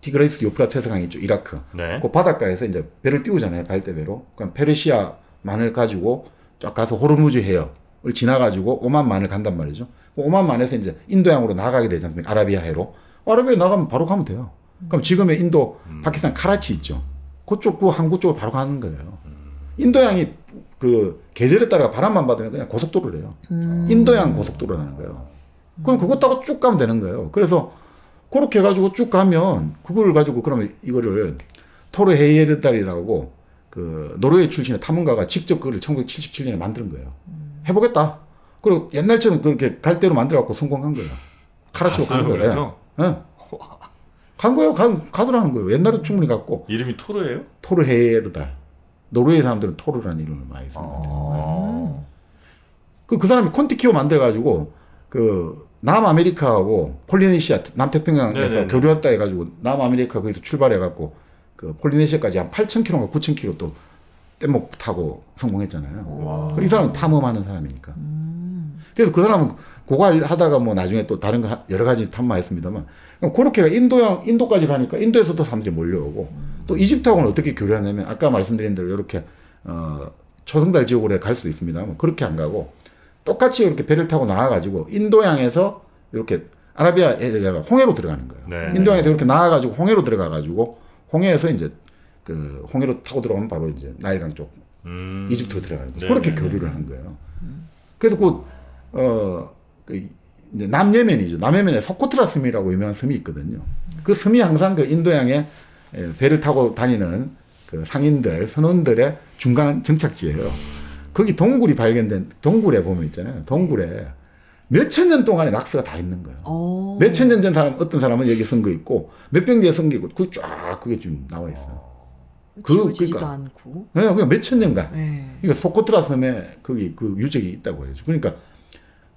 티그리스 유프라테스 강이 있죠. 이라크. 네. 그 바닷가에서 이제 배를 띄우잖아요. 갈대배로. 그럼 페르시아만을 가지고 쫙 가서 호르무즈 해협을 지나가지고 오만만을 간단 말이죠. 그 오만만에서 이제 인도양으로 나가게 되지 않습니까? 아라비아 해로. 아라비아 나가면 바로 가면 돼요. 그럼 지금의 인도, 파키스탄 카라치 있죠. 그쪽 그 항구 쪽으로 바로 가는 거예요. 인도양이 그 계절에 따라 바람만 받으면 그냥 고속도로래요. 인도양 고속도로라는 거예요. 그럼 그거 타고 쭉 가면 되는 거예요. 그래서 그렇게 해가지고 쭉 가면 그걸 가지고 그러면 이거를 토르 헤이에르달이라고 그 노르웨이 출신의 탐험가가 직접 그걸 1977년에 만든 거예요. 해보겠다. 그리고 옛날처럼 그렇게 갈대로 만들어갖고 성공한 거예요. 카라치로 간 거예요. 네. 간 거예요. 가더라는 거예요. 옛날에 충분히 갔고. 이름이 토르예요? 토르 헤이에르달. 노르웨이 사람들은 토르라는 이름을 많이 씁니다. 그 사람이 콘티키오 만들어가지고 그 남아메리카하고 폴리네시아 남태평양에서 네네네. 교류했다 해가지고 남아메리카 거기서 출발해갖고 그 폴리네시아까지 한 8,000km인가 9,000km 또 뗏목 타고 성공했잖아요. 이 사람은 탐험하는 사람이니까. 그래서 그 사람은 고갈하다가 뭐 나중에 또 다른 거 여러 가지 탐마했습니다만 그렇게 인도까지 가니까 인도에서도 사람들이 몰려오고 또 이집트하고는 어떻게 교류하냐면 아까 말씀드린 대로 이렇게 초승달 지역으로 갈 수 있습니다만 그렇게 안 가고 똑같이 이렇게 배를 타고 나와가지고 인도양에서 이렇게 아라비아에 홍해로 들어가는 거예요. 네. 인도양에서 이렇게 나와가지고 홍해로 들어가가지고 홍해에서 이제 그 홍해로 타고 들어가면 바로 이제 나일강 쪽 이집트로 들어가는 거죠. 그렇게 교류를 한 거예요. 그래서 이제 남예멘이죠. 남예멘에 소코트라 섬이라고 유명한 섬이 있거든요. 그 섬이 항상 그 인도양에 배를 타고 다니는 그 상인들, 선원들의 중간 정착지예요. 거기 동굴이 발견된, 동굴에 보면 있잖아요. 동굴에 몇천 년 동안의 낙서가 다 있는 거예요. 몇천 년 전 사람, 어떤 사람은 여기 쓴 거 있고, 몇백 뒤에 쓴 게 있고, 그 쫙 그게 지금 나와 있어요. 지워지지도 그러니까, 않고. 그냥 몇천 년간. 그러니까 소코트라 섬에 거기 그 유적이 있다고 해요. 그러니까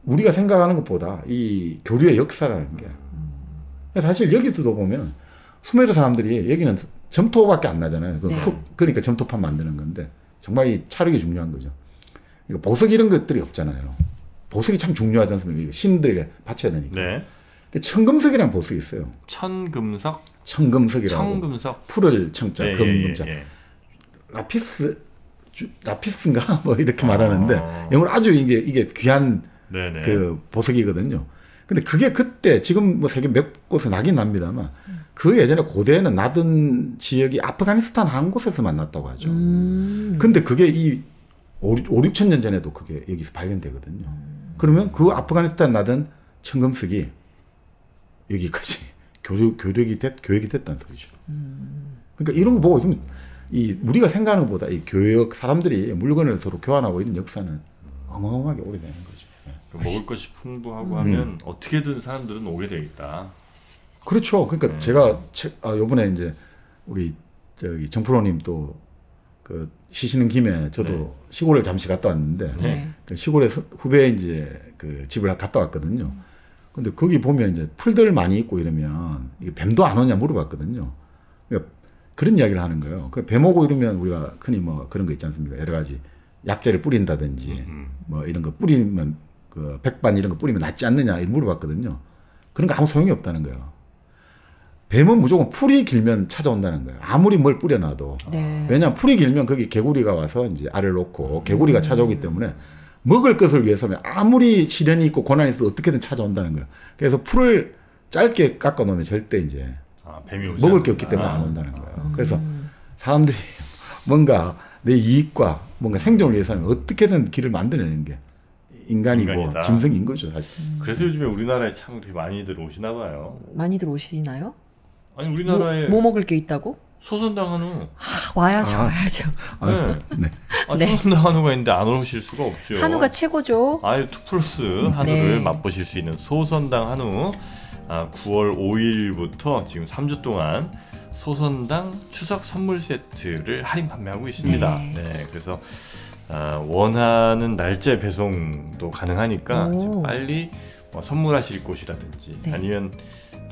우리가 생각하는 것보다 이 교류의 역사라는 게. 사실 여기서도 보면 수메르 사람들이 여기는 점토밖에 안 나잖아요. 네. 그러니까 점토판 만드는 건데 정말 이 찰흙이 중요한 거죠. 그러니까 보석 이런 것들이 없잖아요. 보석이 참 중요하지 않습니까? 신들에게 바쳐야 되니까. 네. 청금석이라는 보석이 있어요. 천금석? 청금석이라고. 청금석. 풀을 청자, 금금자. 라피스인가? 뭐 이렇게 말하는데 영어로 아주 이게 귀한 그 보석이거든요. 근데 그게 그때 지금 뭐 세계 몇 곳에 나긴 납니다만 그 예전에 고대에는 나던 지역이 아프가니스탄 한 곳에서만 났다고 하죠. 근데 그게 이 5, 6천 년 전에도 그게 여기서 발견되거든요. 그러면 그 아프가니스탄 나던 청금석이 여기까지 교역이 됐다는 소리죠. 그러니까 이런 거 보고 있으면 우리가 생각하는 것보다 이 교역 사람들이 물건을 서로 교환하고 있는 역사는 어마어마하게 오래되는 거죠. 먹을 것이 풍부하고 하면 어떻게든 사람들은 오게 되겠다. 그렇죠. 그러니까 제가 요번에 이제 우리 저기 정프로님 또 그 쉬시는 김에 저도 시골을 잠시 갔다 왔는데 그 시골에 후배 이제 그 집을 갔다 왔거든요. 근데 거기 보면 이제 풀들 많이 있고 이러면 이게 뱀도 안 오냐 물어봤거든요. 그러니까 그런 이야기를 하는 거예요. 그 뱀 오고 이러면 우리가 흔히 뭐 그런 거 있지 않습니까? 여러 가지 약재를 뿌린다든지 뭐 이런 거 뿌리면 그 백반 이런 거 뿌리면 낫지 않느냐 물어봤거든요. 그런 거 아무 소용이 없다는 거예요. 뱀은 무조건 풀이 길면 찾아온다는 거예요. 아무리 뭘 뿌려놔도. 네. 왜냐하면 풀이 길면 거기 개구리가 와서 이제 알을 놓고 개구리가 찾아오기 때문에 먹을 것을 위해서는 아무리 시련이 있고 고난이 있어도 어떻게든 찾아온다는 거예요. 그래서 풀을 짧게 깎아 놓으면 절대 이제 뱀이 먹을 게 없기 때문에 안 온다는 거예요. 그래서 사람들이 뭔가 내 이익과 뭔가 생존을 위해서는 어떻게든 길을 만들어내는 게 인간이다. 짐승인 거죠, 사실. 그래서 요즘에 우리나라에 참 되게 많이들 오시나 봐요. 많이들 오시나요? 아니 우리나라에 뭐 먹을 게 있다고? 소선당 한우. 와야죠. 네. 소선당 한우가 있는데 안 오실 수가 없죠. 한우가 최고죠. 2+ 한우를 맛보실 수 있는 소선당 한우. 9월 5일부터 지금 3주 동안 소선당 추석 선물 세트를 할인 판매하고 있습니다. 네, 그래서 원하는 날짜 배송도 가능하니까 지금 빨리 선물하실 곳이라든지 아니면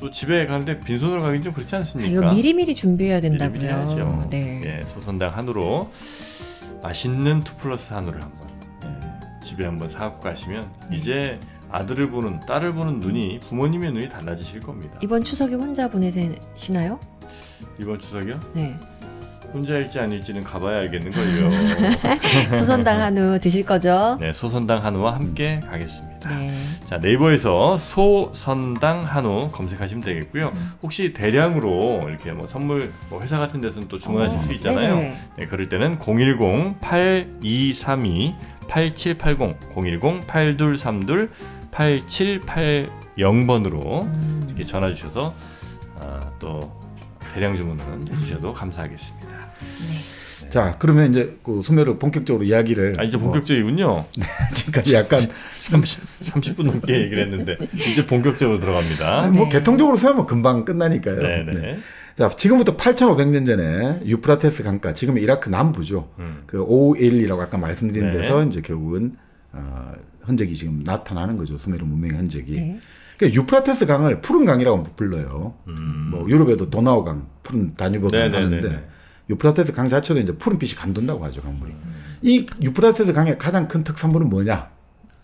또 집에 가는데 빈손으로 가긴 좀 그렇지 않습니까? 이거 미리미리 준비해야 된다고요. 미리미리 해야죠. 네. 소선당 한우로 맛있는 2+ 한우를 한번 집에 한번 사갖고 가시면 이제 아들을 보는 딸을 보는 눈이 부모님의 눈이 달라지실 겁니다. 이번 추석에 혼자 보내시나요? 이번 추석이요? 네. 혼자일지 아닐지는 가봐야 알겠는걸요. 소선당 한우 드실 거죠? 네, 소선당 한우와 함께 가겠습니다. 네. 자, 네이버에서 소선당 한우 검색하시면 되겠고요. 혹시 대량으로 이렇게 뭐 선물 뭐 회사 같은 데서는 또 주문하실 수 있잖아요. 네, 그럴 때는 010-8232-8780 010-8232-8780번으로 이렇게 전화 주셔서 또 대량 주문은 해주셔도 감사하겠습니다. 네. 자, 그러면 이제 그 수메르 본격적으로 이야기를 이제 본격적이군요. 지금까지 약간 30분 넘게 얘기를 했는데 이제 본격적으로 들어갑니다. 뭐 개통적으로 세우면 금방 끝나니까요. 네. 자, 지금부터 8,500년 전에 유프라테스 강가, 지금 이라크 남부죠. 그 오엘이라고 아까 말씀드린 데서 이제 결국은 흔적이 지금 나타나는 거죠. 수메르 문명의 흔적이. 그러니까 유프라테스 강을 푸른 강이라고 불러요. 뭐 유럽에도 도나우강, 푸른 다뉴브강 하는데 유프라테스 강 자체도 이제 푸른빛이 감돈다고 하죠, 강물이. 이 유프라테스 강의 가장 큰 특산물은 뭐냐?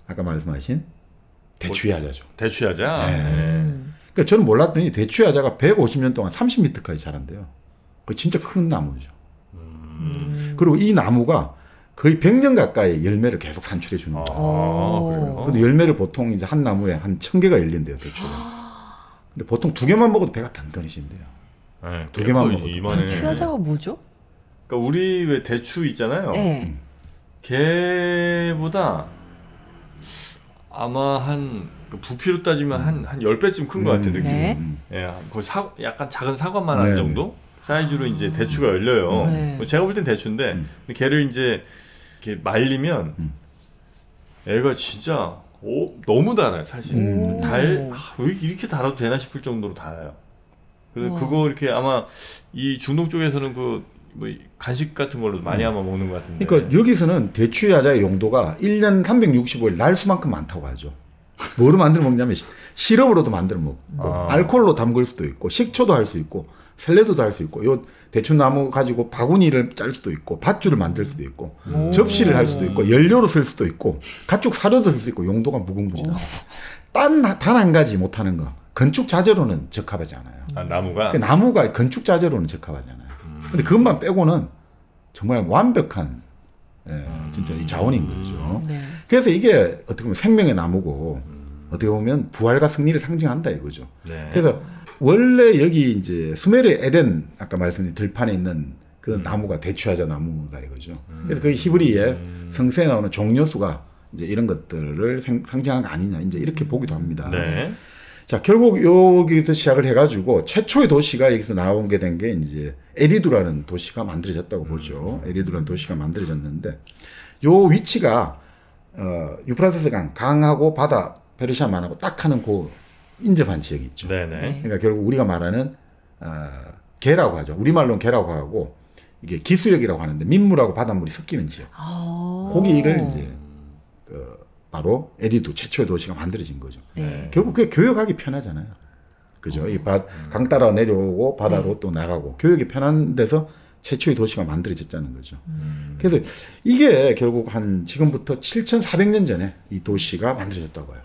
아까 말씀하신 대추야자죠. 대추야자. 네. 그러니까 저는 몰랐더니 대추야자가 150년 동안 30m까지 자란대요. 그 진짜 큰 나무죠. 그리고 이 나무가 거의 100년 가까이 열매를 계속 산출해 주는 거예요. 근데 열매를 보통 이제 한 나무에 한 1000개가 열린대요, 대추가. 근데 보통 2개만 먹어도 배가 든든해진대요. 네, 2개만 먹어도. 대추야자가 뭐죠? 그러니까 우리 왜 대추 있잖아요. 네. 걔보다 아마 그 부피로 따지면 한 10배쯤 큰 것 같아요, 느낌이. 네. 예, 거의 약간 작은 사과만한 네. 정도 사이즈로 이제 대추가 열려요. 네. 제가 볼 땐 대추인데 근데 걔를 이제 이렇게 말리면 애가 진짜 너무 달아요, 사실. 왜 이렇게 달아도 되나 싶을 정도로 달아요. 그래서 그거 이렇게 아마 이 중동 쪽에서는 뭐 간식 같은 걸로 많이 아마 먹는 것 같은데. 그러니까 여기서는 대추야자의 용도가 1년 365일 날 수만큼 많다고 하죠. 뭐로 만들어 먹냐면 시럽으로도 만들어 먹고 알코올로 담글 수도 있고 식초도 할 수 있고 샐러드도 할 수 있고 요 대추나무 가지고 바구니를 짤 수도 있고 밧줄을 만들 수도 있고 접시를 할 수도 있고 연료로 쓸 수도 있고 가축 사료도 쓸 수 있고 용도가 무궁무진하고 단 한 가지 못하는 거 건축 자재로는 적합하지 않아요. 나무가? 그 나무가 건축 자재로는 적합하잖아요. 근데 그것만 빼고는 정말 완벽한 진짜 이 자원인 거죠. 네. 그래서 이게 어떻게 보면 생명의 나무고 어떻게 보면 부활과 승리를 상징한다 이거죠. 네. 그래서 원래 여기 이제 수메르 에덴 아까 말씀드린 들판에 있는 그 나무가 대추야자 나무다 이거죠. 그래서 그 히브리의 성서에 나오는 종려수가 이제 이런 것들을 상징한 거 아니냐 이제 이렇게 보기도 합니다. 네. 자, 결국 여기서 시작을 해가지고 최초의 도시가 여기서 나온 게 된 게 이제 에리두라는 도시가 만들어졌다고 보죠. 에리두라는 도시가 만들어졌는데 요 위치가 유프라테스 강하고 바다 페르시아만하고 딱 하는 그 인접한 지역이 있죠. 네네. 그러니까 결국 우리가 말하는 개라고 하죠. 우리말로는 개라고 하고 이게 기수역이라고 하는데 민물하고 바닷물이 섞이는 지역. 거기를 이제 바로 에리두 최초의 도시가 만들어진 거죠. 네. 결국 그게 교역하기 편하잖아요. 그죠? 강 따라 내려오고 바다로 또 나가고 교역이 편한 데서 최초의 도시가 만들어졌다는 거죠. 그래서 이게 결국 한 지금부터 7,400년 전에 이 도시가 만들어졌다고 해요.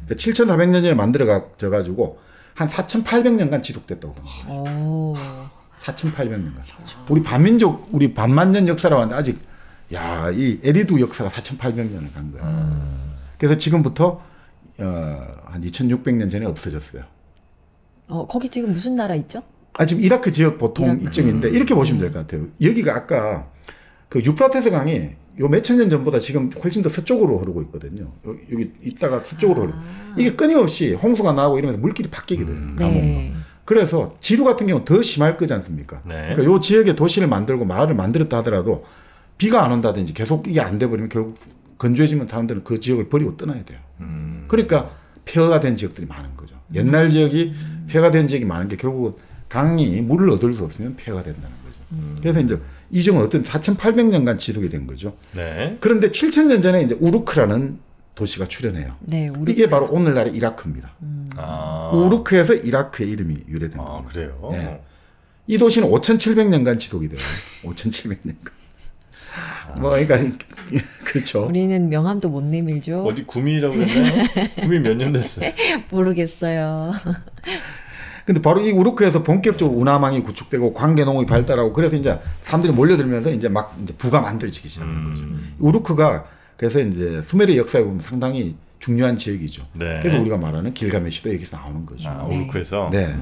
그러니까 7,400년 전에 만들어져 가지고 한 4,800년간 지속됐다고 합니다. 4,800년간. 우리 반만년 역사라고 하는데 아직 이 에리두 역사가 4,800년을 간 거야. 그래서 지금부터 한 2,600년 전에 없어졌어요. 거기 지금 무슨 나라 있죠? 지금 이라크 지역 보통 이쯤인데 이렇게 보시면 될 것 같아요. 여기가 아까 그 유프라테스 강이 요 몇천 년 전보다 지금 훨씬 더 서쪽으로 흐르고 있거든요. 여기 있다가 서쪽으로 흐르고 이게 끊임없이 홍수가 나고 이러면서 물길이 바뀌게 돼요. 네. 그래서 지루 같은 경우는 더 심할 거지 않습니까? 네. 그러니까 요 지역에 도시를 만들고 마을을 만들었다 하더라도 비가 안 온다든지 계속 이게 안 돼버리면 결국 건조해지면 사람들은 그 지역을 버리고 떠나야 돼요. 그러니까 폐허가 된 지역들이 많은 거죠. 옛날 지역이 폐허가 된 지역이 많은 게 결국 강이 물을 얻을 수 없으면 폐허가 된다는 거죠. 그래서 이제 이 지역은 어떤 4,800년간 지속이 된 거죠. 네. 그런데 7,000년 전에 이제 우르크라는 도시가 출현해요. 네, 이게 바로 오늘날의 이라크입니다. 우르크에서 이라크의 이름이 유래된 겁니다. 그래요? 네. 이 도시는 5,700년간 지속이 돼요. 5,700년간. 그러니까 그렇죠. 우리는 명함도 못 내밀죠. 어디 구미라고 했나요? 구미 몇 년 됐어요? 모르겠어요. 근데 바로 이 우르크에서 본격적으로 운하망이 구축되고 관계농업이 발달하고 그래서 이제 사람들이 몰려들면서 이제 부가 만들어지기 시작하는 거죠. 우르크가 그래서 이제 수메르 역사에 보면 상당히 중요한 지역이죠. 네. 그래서 우리가 말하는 길가메시도 여기서 나오는 거죠. 우르크에서? 네.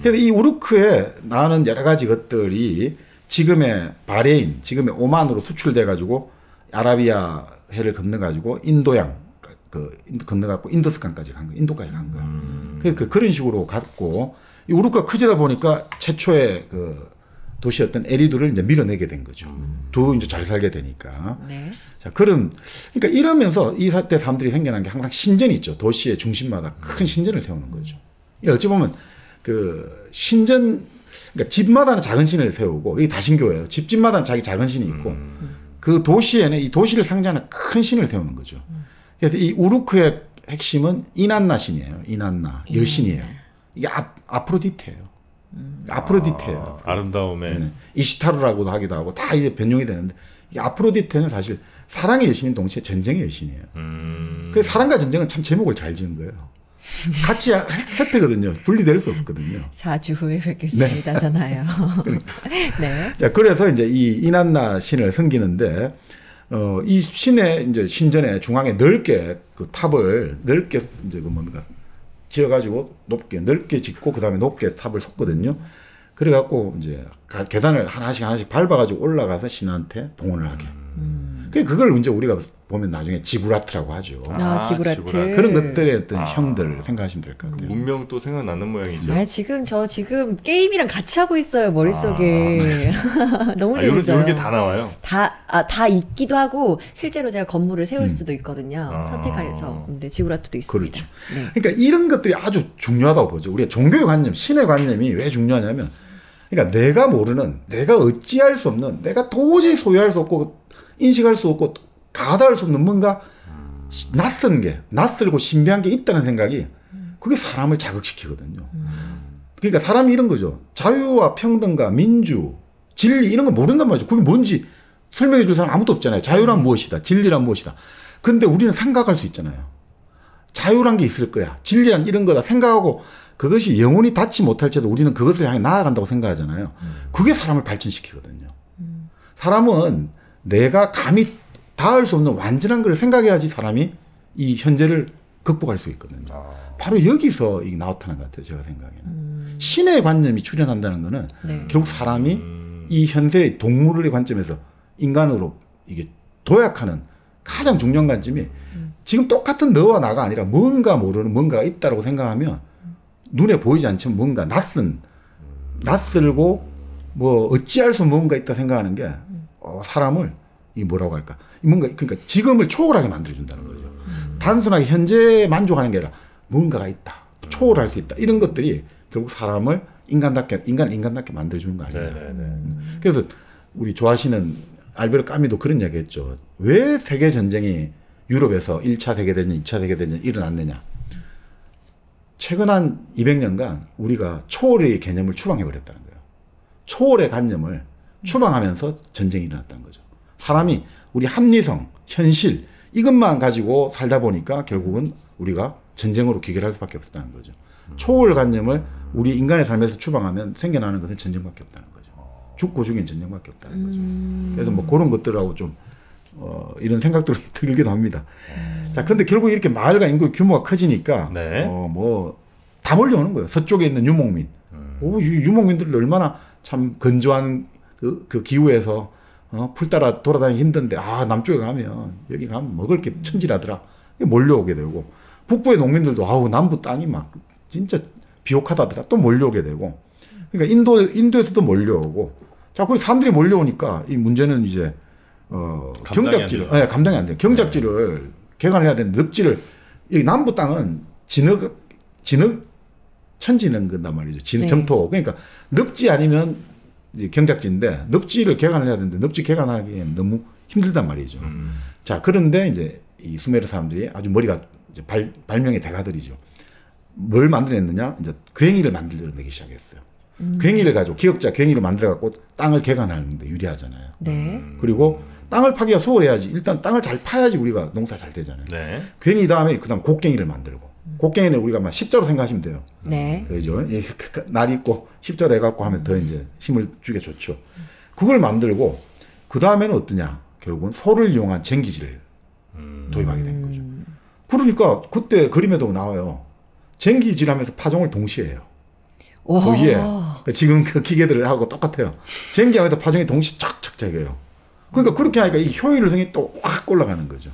그래서 이 우르크에 나오는 여러 가지 것들이 지금의 바레인, 지금의 오만으로 수출돼 가지고 아라비아 해를 건너 가지고 인도양 건너갖고 인더스강까지 간 거예요. 인도까지 간 거예요. 그런 식으로 갔고 이 우르크가 커지다 보니까 최초의 그 도시였던 에리두를 이제 밀어내게 된 거죠. 더 이제 잘 살게 되니까. 네. 자, 그러니까 이러면서 이 때 사람들이 생겨난 게 항상 신전이 있죠. 도시의 중심마다 큰 신전을 세우는 거죠. 어찌 보면 그 신전, 그러니까 집마다는 작은 신을 세우고 이게 다신교예요. 집마다는 자기 작은 신이 있고 그 도시에는 이 도시를 상징하는 큰 신을 세우는 거죠. 그래서 이 우르크의 핵심은 이난나 신이에요. 이난나 여신이에요. 이게 아프로디테예요. 아프로디테예요. 아름다움의 이시타르라고도 하기도 하고 다 이제 변형이 되는데 이 아프로디테는 사실 사랑의 여신인 동시에 전쟁의 여신이에요. 그 사랑과 전쟁은 참 제목을 잘 지은 거예요. 같이 세트거든요. 분리될 수 없거든요. 4주 후에 뵙겠습니다잖아요. 네. 자, 그래서 이제 이 이난나 신을 섬기는데 이 신의 이제 신전의 중앙에 넓게 그 탑을 넓게 이제 그 뭡니까 지어가지고 넓게 짓고 그 다음에 높게 탑을 섰거든요. 그래갖고 이제 계단을 하나씩 밟아가지고 올라가서 신한테 봉헌을 하게. 그걸 이제 우리가 보면 나중에 지구라트라고 하죠. 지구라트. 그런 것들의 어떤 형들 생각하시면 될 것 같아요. 문명 또 생각나는 모양이죠. 지금 게임이랑 같이 하고 있어요, 머릿속에. 너무 재밌어요. 이런 게 다 나와요? 다 있기도 하고, 실제로 제가 건물을 세울 수도 있거든요. 선택해서. 근데 지구라트도 있습니다. 그렇죠. 네. 그러니까 이런 것들이 아주 중요하다고 보죠. 우리가 종교의 관념, 신의 관념이 왜 중요하냐면, 그러니까 내가 모르는, 내가 어찌할 수 없는, 내가 도저히 소유할 수 없고, 인식할 수 없고, 가다할 수 없는 뭔가 낯선 게, 낯설고 신비한 게 있다는 생각이 그게 사람을 자극시키거든요. 그러니까 사람이 이런 거죠. 자유와 평등과 민주, 진리 이런 거 모른단 말이죠. 그게 뭔지 설명해 줄 사람 아무도 없잖아요. 자유란 무엇이다. 진리란 무엇이다. 근데 우리는 생각할 수 있잖아요. 자유란 게 있을 거야. 진리란 이런 거다 생각하고 그것이 영원히 닿지 못할지라도 우리는 그것을 향해 나아간다고 생각하잖아요. 그게 사람을 발전시키거든요. 사람은 내가 감히 닿을 수 없는 완전한 걸 생각해야지 사람이 이 현재를 극복할 수 있거든요. 바로 여기서 이게 나타난 것 같아요. 제가 생각에는. 신의 관념이 출현한다는 거는 결국 사람이 이 현세의 동물의 관점에서 인간으로 이게 도약하는 가장 중요한 관점이 지금 똑같은 너와 나가 아니라 뭔가 모르는 뭔가가 있다고 생각하면 눈에 보이지 않지만 뭔가 낯설고 뭐 어찌할 수 없는 뭔가 있다 생각하는 게 사람을 이 뭐라고 할까? 뭔가 그러니까 지금을 초월하게 만들어준다는 거죠. 단순하게 현재에 만족하는 게 아니라 뭔가가 있다, 초월할 수 있다 이런 것들이 결국 사람을 인간답게 만들어주는 거 아니에요. 그래서 우리 좋아하시는 알베르 까미도 그런 이야기했죠. 왜 세계 전쟁이 유럽에서 1차 세계대전, 2차 세계대전 일어났느냐? 최근 한 200년간 우리가 초월의 개념을 추방해버렸다는 거예요. 초월의 관념을 추방하면서 전쟁이 일어났다는 거죠. 사람이 우리 합리성, 현실 이것만 가지고 살다 보니까 결국은 우리가 전쟁으로 귀결할 수밖에 없었다는 거죠. 초월 관념을 우리 인간의 삶에서 추방하면 생겨나는 것은 전쟁밖에 없다는 거죠. 죽고 죽인 전쟁밖에 없다는 거죠. 그래서 뭐 그런 것들하고 좀 이런 생각들이 들기도 합니다. 자, 근데 결국 이렇게 마을과 인구 규모가 커지니까 뭐 다 몰려오는 거예요. 서쪽에 있는 유목민. 유목민들도 얼마나 참 건조한 그 기후에서 풀 따라 돌아다니기 힘든데 남쪽에 가면 여기 가면 먹을 게 천지라더라. 몰려오게 되고 북부의 농민들도 남부 땅이 막 진짜 비옥하다더라. 또 몰려오게 되고 그러니까 인도에서도 몰려오고 자 그리고 사람들이 몰려오니까 이 문제는 이제 경작지를 감당이 안 돼요. 경작지를 개간을 해야 되는데 늪지를 여기 남부 땅은 천지는 건단 말이죠. 점토 그러니까 늪지 아니면 이제 경작지인데 늪지를 개간을 해야 되는데 늪지 개간하기엔 너무 힘들단 말이죠. 자 그런데 이제 이 수메르 사람들이 아주 머리가 이제 발명의 대가들이죠. 뭘 만들어냈느냐? 이제 괭이를 만들어내기 시작했어요. 괭이를 가지고 기역자 괭이를 만들어갖고 땅을 개간하는데 유리하잖아요. 그리고 땅을 파기가 수월해야지. 일단 땅을 잘 파야지 우리가 농사 잘 되잖아요. 괭이 다음에 그다음 곡괭이를 만들고 곡괭이는 우리가 막 십자로 생각하시면 돼요. 그죠? 날 있고 십자로 해갖고 하면 더 이제 힘을 주게 좋죠. 그걸 만들고 그 다음에는 어떠냐? 결국은 소를 이용한 쟁기질을 도입하게 된 거죠. 그러니까 그때 그림에도 나와요. 쟁기질하면서 파종을 동시에 해요. 거기에 지금 그 기계들을 하고 똑같아요. 쟁기하면서 파종이 동시에 쫙쫙 해요. 그러니까 그렇게 하니까 이 효율성이 또 확 올라가는 거죠.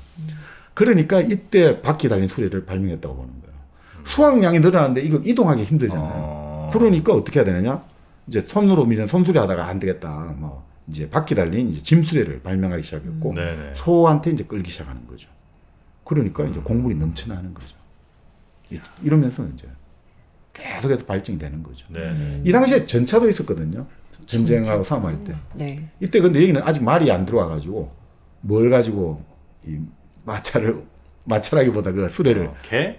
그러니까 이때 바퀴 달린 수레를 발명했다고 보는 거예요. 수확량이 늘어나는데 이걸 이동하기 힘들잖아요. 그러니까 어떻게 해야 되느냐? 이제 손으로 미는 손수레 하다가 안 되겠다. 뭐 이제 바퀴 달린 이제 짐수레를 발명하기 시작했고 소한테 이제 끌기 시작하는 거죠. 그러니까 이제 곡물이 넘쳐나는 거죠. 이러면서 이제 계속해서 발전이 되는 거죠. 이 당시에 전차도 있었거든요. 전쟁하고 싸움할 때. 이때 근데 여기는 아직 말이 안 들어와가지고 뭘 가지고 이 마차라기보다 그 수레를 개?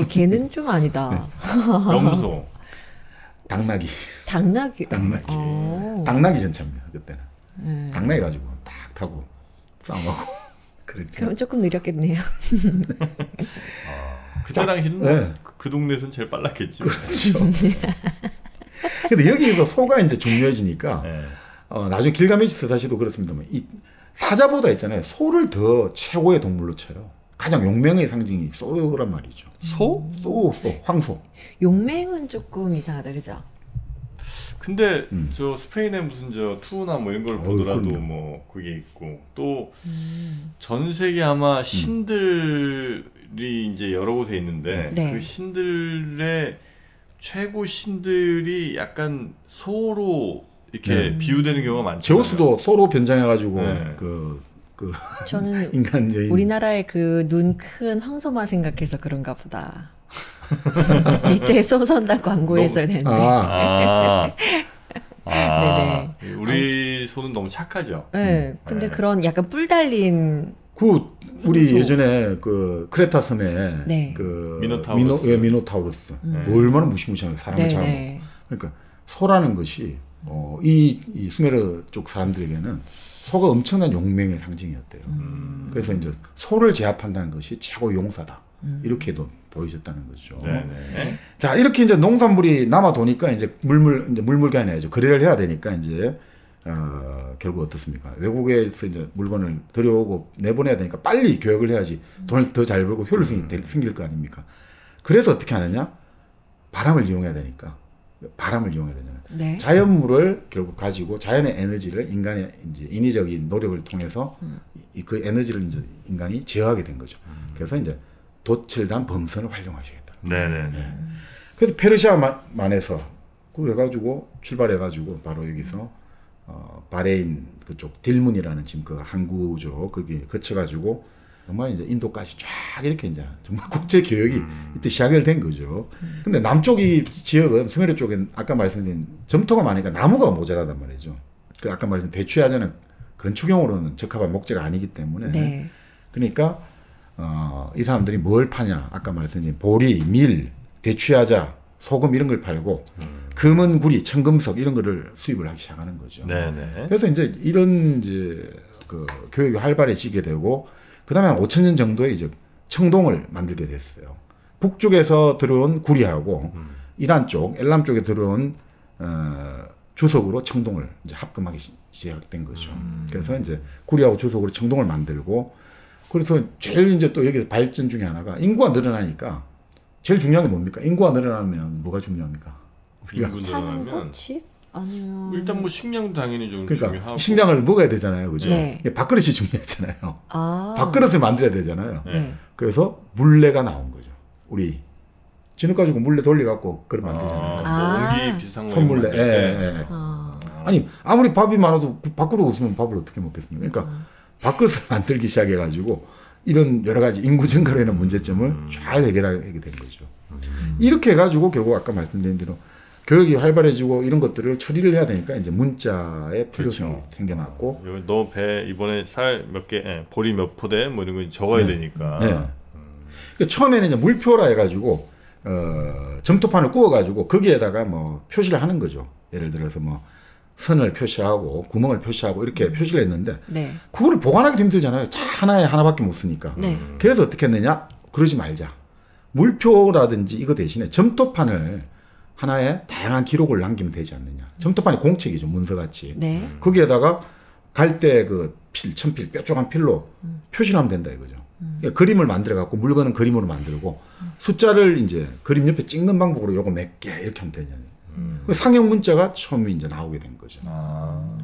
개는 좀 아니다. 염소. 당나귀. 당나귀. 당나귀 전차입니다. 그때는. 당나귀 가지고 딱 타고 싸움하고 그랬죠. 그럼 조금 느렸겠네요. 그때 당시는 그 동네에서는 제일 빨랐겠죠. 그렇죠. 근데 여기서 소가 이제 중요해지니까 나중에 길가메시 다시도 그렇습니다만 이 사자보다 있잖아요. 소를 더 최고의 동물로 쳐요. 가장 용맹의 상징이 소란 말이죠. 소? 황소. 용맹은 조금 이상하다, 그죠? 근데 저 스페인에 무슨 저 투우나 뭐 이런 걸 보더라도 뭐 그게 있고 또 전 세계 아마 신들이 이제 여러 곳에 있는데 그 신들의 최고 신들이 약간 소로 이렇게 비유되는 경우가 많죠. 제우스도 소로 변장해가지고 저는 인간 여인. 우리나라의 그 눈 큰 황소만 생각해서 그런가 보다. 이때 소선당 광고했어야 되는데. 네네. 우리 소는 너무 착하죠. 네. 근데 그런 약간 뿔 달린. 우리 예전에 그 크레타 섬에 그 미노타우루스. 얼마나 무시무시하게 사람을 잡아먹고. 그러니까 소라는 것이 이 수메르 쪽 사람들에게는 소가 엄청난 용맹의 상징이었대요. 그래서 이제 소를 제압한다는 것이 최고 용사다. 이렇게도 보여졌다는 거죠. 네네. 자, 이렇게 이제 농산물이 남아 도니까 이제 물물관이 아니죠. 거래를 해야 되니까 이제 결국 어떻습니까? 외국에서 이제 물건을 들여오고 내보내야 되니까 빨리 교역을 해야지 돈을 더 잘 벌고 효율성이 생길 거 아닙니까? 그래서 어떻게 하느냐? 바람을 이용해야 되니까. 바람을 이용해야 되잖아요. 네. 자연물을 결국 가지고 자연의 에너지를 인간의 이제 인위적인 노력을 통해서 그 에너지를 이제 인간이 제어하게 된 거죠. 그래서 이제 돛칠단 범선을 활용하시겠다. 네네. 그래서 페르시아만에서 그래가지고 출발해가지고 바로 여기서 바레인 그쪽 딜문이라는 지금 그 항구죠. 거기 거쳐가지고 정말 이제 인도까지 쫙 이렇게 이제 정말 국제 교역이 이때 시작이 된 거죠. 근데 남쪽 이 지역은 수메르 쪽엔 아까 말씀드린 점토가 많으니까 나무가 모자라단 말이죠. 그 아까 말씀드린 대추야자는 건축용으로는 적합한 목재가 아니기 때문에 그러니까 이 사람들이 뭘 파냐? 아까 말씀드린 보리, 밀, 대추야자, 소금 이런 걸 팔고 금은 구리, 청금석 이런 거를 수입을 하기 시작하는 거죠. 네네. 그래서 이제 이런 이제 그 교육이 활발해지게 되고 그다음에 한 5,000년 정도에 이제 청동을 만들게 됐어요. 북쪽에서 들어온 구리하고 이란 쪽, 엘람 쪽에 들어온 주석으로 청동을 이제 합금하기 시작된 거죠. 그래서 이제 구리하고 주석으로 청동을 만들고 그래서 제일 이제 또 여기서 발전 중에 하나가 인구가 늘어나니까 제일 중요한 게 뭡니까? 인구가 늘어나면 뭐가 중요합니까? 인구 늘어나면 꽃이? 아니면 일단 뭐 식량도 당연히 좀 그러니까 중요하고 식량을 먹어야 되잖아요, 그죠? 네. 밥그릇이 중요하잖아요. 밥그릇을 만들어야 되잖아요. 네. 그래서 물레가 나온 거죠. 우리 진흙 가지고 물레 돌려갖고 그걸 만들잖아요. 뭐 옹기 비슷한 거 손물레. 아니 아무리 밥이 많아도 밥그릇 없으면 밥을 어떻게 먹겠습니까? 그러니까 밥그릇을 만들기 시작해가지고 이런 여러 가지 인구 증가로 인한 문제점을 잘 해결하게 된 거죠. 이렇게 해가지고 결국 아까 말씀드린 대로 교육이 활발해지고 이런 것들을 처리를 해야 되니까 이제 문자의 필요성이 생겨났고 너 배 이번에 살 몇 개, 보리 몇 포대 뭐 이런 거 적어야 되니까. 그러니까 처음에는 이제 물표라 해가지고 점토판을 구워가지고 거기에다가 뭐 표시를 하는 거죠. 예를 들어서 뭐 선을 표시하고 구멍을 표시하고 이렇게 표시를 했는데 그거를 보관하기도 힘들잖아요. 하나에 하나밖에 못 쓰니까. 그래서 어떻게 했느냐? 그러지 말자. 물표라든지 이거 대신에 점토판을 하나에 다양한 기록을 남기면 되지 않느냐. 점토판이 공책이죠. 문서같이. 거기에다가 갈대 그 필, 천필, 뾰족한 필로 표시를 하면 된다 이거죠. 그러니까 그림을 만들어갖고 물건은 그림으로 만들고 숫자를 이제 그림 옆에 찍는 방법으로 요거 몇 개 이렇게 하면 되잖아요. 상형 문자가 처음에 이제 나오게 된 거죠.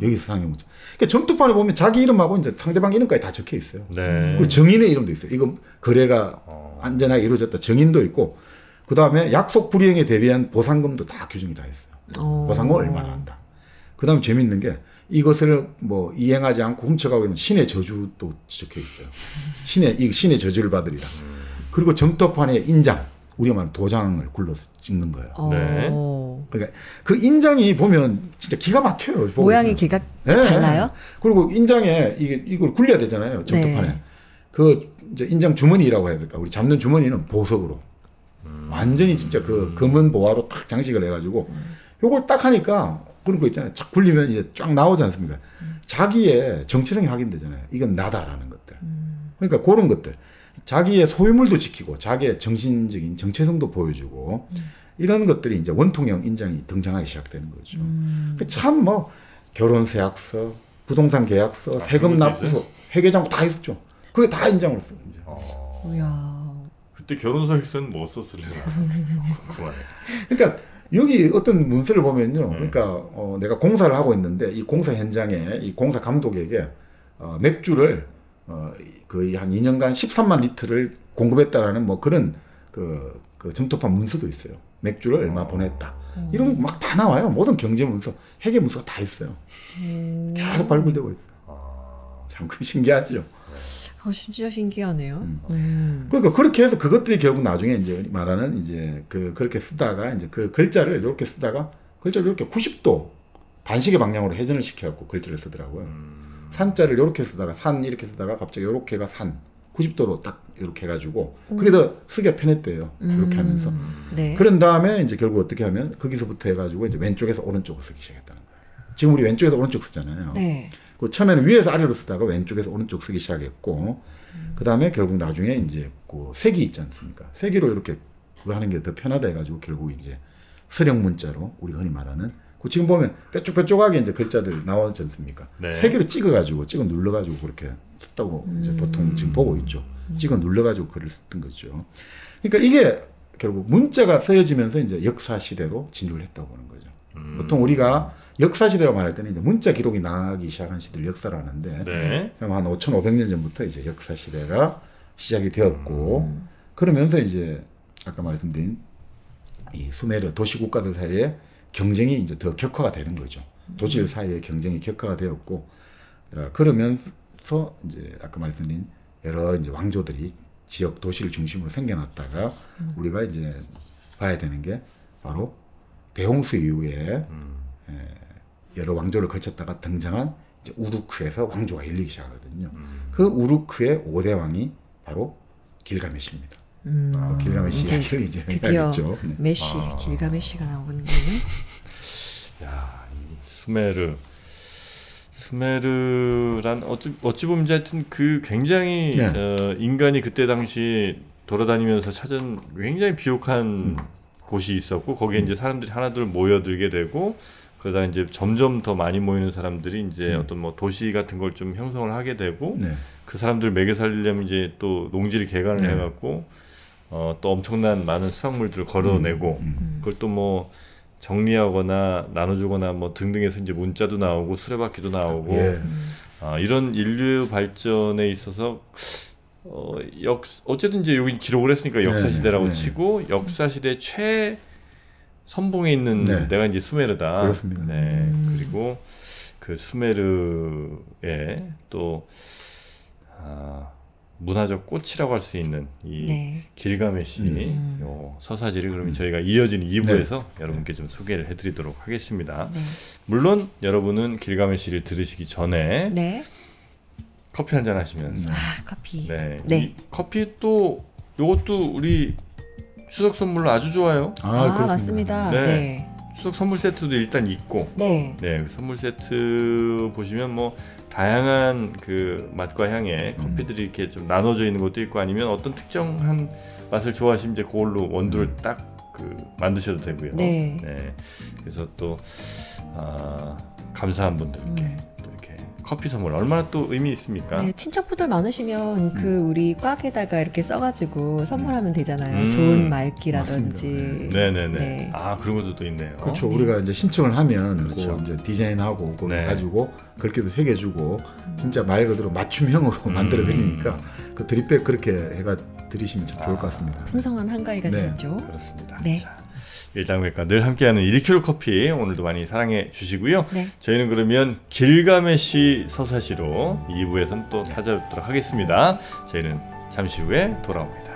여기서 상형 문자. 그러니까 점토판에 보면 자기 이름하고 이제 상대방 이름까지 다 적혀 있어요. 그리고 정인의 이름도 있어요. 이거 거래가 안전하게 이루어졌다. 정인도 있고, 그 다음에 약속 불이행에 대비한 보상금도 다 규정이 다 있어요. 보상금을 얼마나 한다. 그 다음에 재밌는 게 이것을 뭐 이행하지 않고 훔쳐가고 있는 신의 저주도 적혀 있어요. 신의 저주를 받으리라. 그리고 점토판에 인장. 우리가 말하는 도장을 굴러서 찍는 거예요. 그러니까 그 인장이 보면 진짜 기가 막혀요. 모양이 기가 달라요? 그리고 인장에 이걸 굴려야 되잖아요. 점토판에. 그 이제 인장 주머니라고 해야 될까? 우리 잡는 주머니는 보석으로. 완전히 진짜 그 금은 보화로 딱 장식을 해가지고 요걸 딱 하니까 그런 거 있잖아요. 착 굴리면 이제 쫙 나오지 않습니까? 자기의 정체성이 확인되잖아요. 이건 나다라는 것들. 그러니까 그런 것들. 자기의 소유물도 지키고 자기의 정신적인 정체성도 보여주고 이런 것들이 이제 원통형 인장이 등장하기 시작되는 거죠. 참 뭐 결혼세약서, 부동산 계약서, 세금 납부서, 회계장부 다 있었죠. 그게 다 인장을 써. 이야. 그때 결혼서에서는 뭐 썼을래나. 그러니까 여기 어떤 문서를 보면요. 그러니까 내가 공사를 하고 있는데 이 공사 현장에 이 공사 감독에게 맥주를 거의 한 2년간 13만 리터를 공급했다라는 뭐 그런 그 점토판 문서도 있어요. 맥주를 얼마 보냈다. 이런 거 막 다 나와요. 모든 경제 문서, 회계 문서가 다 있어요. 계속 발굴되고 있어요. 참 그 신기하죠. 진짜 신기하네요. 그러니까 그렇게 해서 그것들이 결국 나중에 이제 말하는 이제 그렇게 쓰다가 이제 그 글자를 이렇게 쓰다가 글자를 이렇게 90도 반시계 방향으로 회전을 시켜갖고 글자를 쓰더라고요. 산자를 이렇게 쓰다가 산 이렇게 쓰다가 갑자기 이렇게가 산 90도로 딱 이렇게 해가지고 그게 더 쓰기가 편했대요. 이렇게 하면서. 네. 그런 다음에 이제 결국 어떻게 하면 거기서부터 해가지고 이제 왼쪽에서 오른쪽으로 쓰기 시작했다는 거예요. 지금 우리 왼쪽에서 오른쪽 쓰잖아요. 네. 그 처음에는 위에서 아래로 쓰다가 왼쪽에서 오른쪽 쓰기 시작했고, 그 다음에 결국 나중에 이제 그 색이 있지 않습니까? 색으로 이렇게 그거 하는 게 더 편하다 해가지고 결국 이제 서령 문자로 우리 흔히 말하는 그 지금 보면 뾰족뾰족하게 이제 글자들 나오지 않습니까? 네. 색으로 찍어가지고 찍어 눌러가지고 그렇게 썼다고 이제 보통 지금 보고 있죠. 찍어 눌러가지고 글을 썼던 거죠. 그러니까 이게 결국 문자가 쓰여지면서 이제 역사 시대로 진입을 했다고 보는 거죠. 보통 우리가 역사 시대라고 말할 때는 이제 문자 기록이 나기 시작한 시대를 역사를 하는데, 네. 그럼 한 5,500년 전부터 이제 역사 시대가 시작이 되었고, 그러면서 이제 아까 말씀드린 이 수메르 도시 국가들 사이에 경쟁이 이제 더 격화가 되는 거죠. 도시들 사이에 경쟁이 격화가 되었고, 그러면서 이제 아까 말씀드린 여러 이제 왕조들이 지역 도시를 중심으로 생겨났다가 우리가 이제 봐야 되는 게 바로 대홍수 이후에 여러 왕조를 거쳤다가 등장한 이제 우루크에서 왕조가 열리기 시작하거든요. 그 우루크의 5대 왕이 바로 길가메시입니다. 길가메시 이야기를 이제 드디어 해야겠죠. 네. 메시, 길가메시가 나오는 거네. 야, 수메르란 어찌 보면 이제 하여튼 그 굉장히 네. 인간이 그때 당시 돌아다니면서 찾은 굉장히 비옥한 곳이 있었고 거기에 이제 사람들이 하나둘 모여들게 되고 그러다 이제 점점 더 많이 모이는 사람들이 이제 어떤 뭐 도시 같은 걸 좀 형성을 하게 되고 네. 그 사람들 먹여 살리려면 이제 또 농지를 개간을 네. 해갖고 또 엄청난 많은 수산물들을 걸어내고 그걸 또 뭐 정리하거나 나눠주거나 뭐 등등해서 이제 문자도 나오고 수레바퀴도 나오고 예. 이런 인류 발전에 있어서 어쨌든 이제 여기 기록을 했으니까 역사 시대라고 네. 치고 역사 시대 최 선봉에 있는 네. 데가 이제 수메르다. 그렇습니다. 네. 그리고 그 수메르의 또 문화적 꽃이라고 할 수 있는 이 네. 길가메시 요 서사지를 그러면 저희가 이어지는 2부에서 여러분께 좀 소개를 해드리도록 하겠습니다. 네. 물론 여러분은 길가메시를 들으시기 전에 네. 커피 한잔 하시면서 커피. 네. 네. 이 커피 또 요것도 우리 추석 선물로 아주 좋아요. 그렇습니다. 맞습니다. 네. 네. 추석 선물 세트도 일단 있고 네. 네, 선물 세트 보시면 뭐 다양한 그 맛과 향의 커피들이 이렇게 좀 나눠져 있는 것도 있고 아니면 어떤 특정한 맛을 좋아하시면 이제 그걸로 원두를 딱 그 만드셔도 되고요. 네. 네. 그래서 또 감사한 분들께 또 이렇게 커피 선물 얼마나 또 의미 있습니까? 네, 친척분들 많으시면 그 우리 꽉에다가 이렇게 써가지고 선물하면 되잖아요. 좋은 말기라든지. 네네네. 네. 그런 것도 또 있네요. 그렇죠. 우리가 이제 신청을 하면 그렇죠. 그 이제 디자인하고 그거 네. 가지고 글귀도 새겨주고 진짜 말 그대로 맞춤형으로 만들어 드리니까 그 드립백 그렇게 해가 드리시면 참 좋을 것 같습니다. 풍성한 한가위가 네. 되겠죠. 그렇습니다. 네. 자, 일당백과 늘 함께하는 1kg 커피 오늘도 많이 사랑해 주시고요. 네. 저희는 그러면 길가메시 서사시로 2부에서는 또 찾아뵙도록 하겠습니다. 저희는 잠시 후에 돌아옵니다.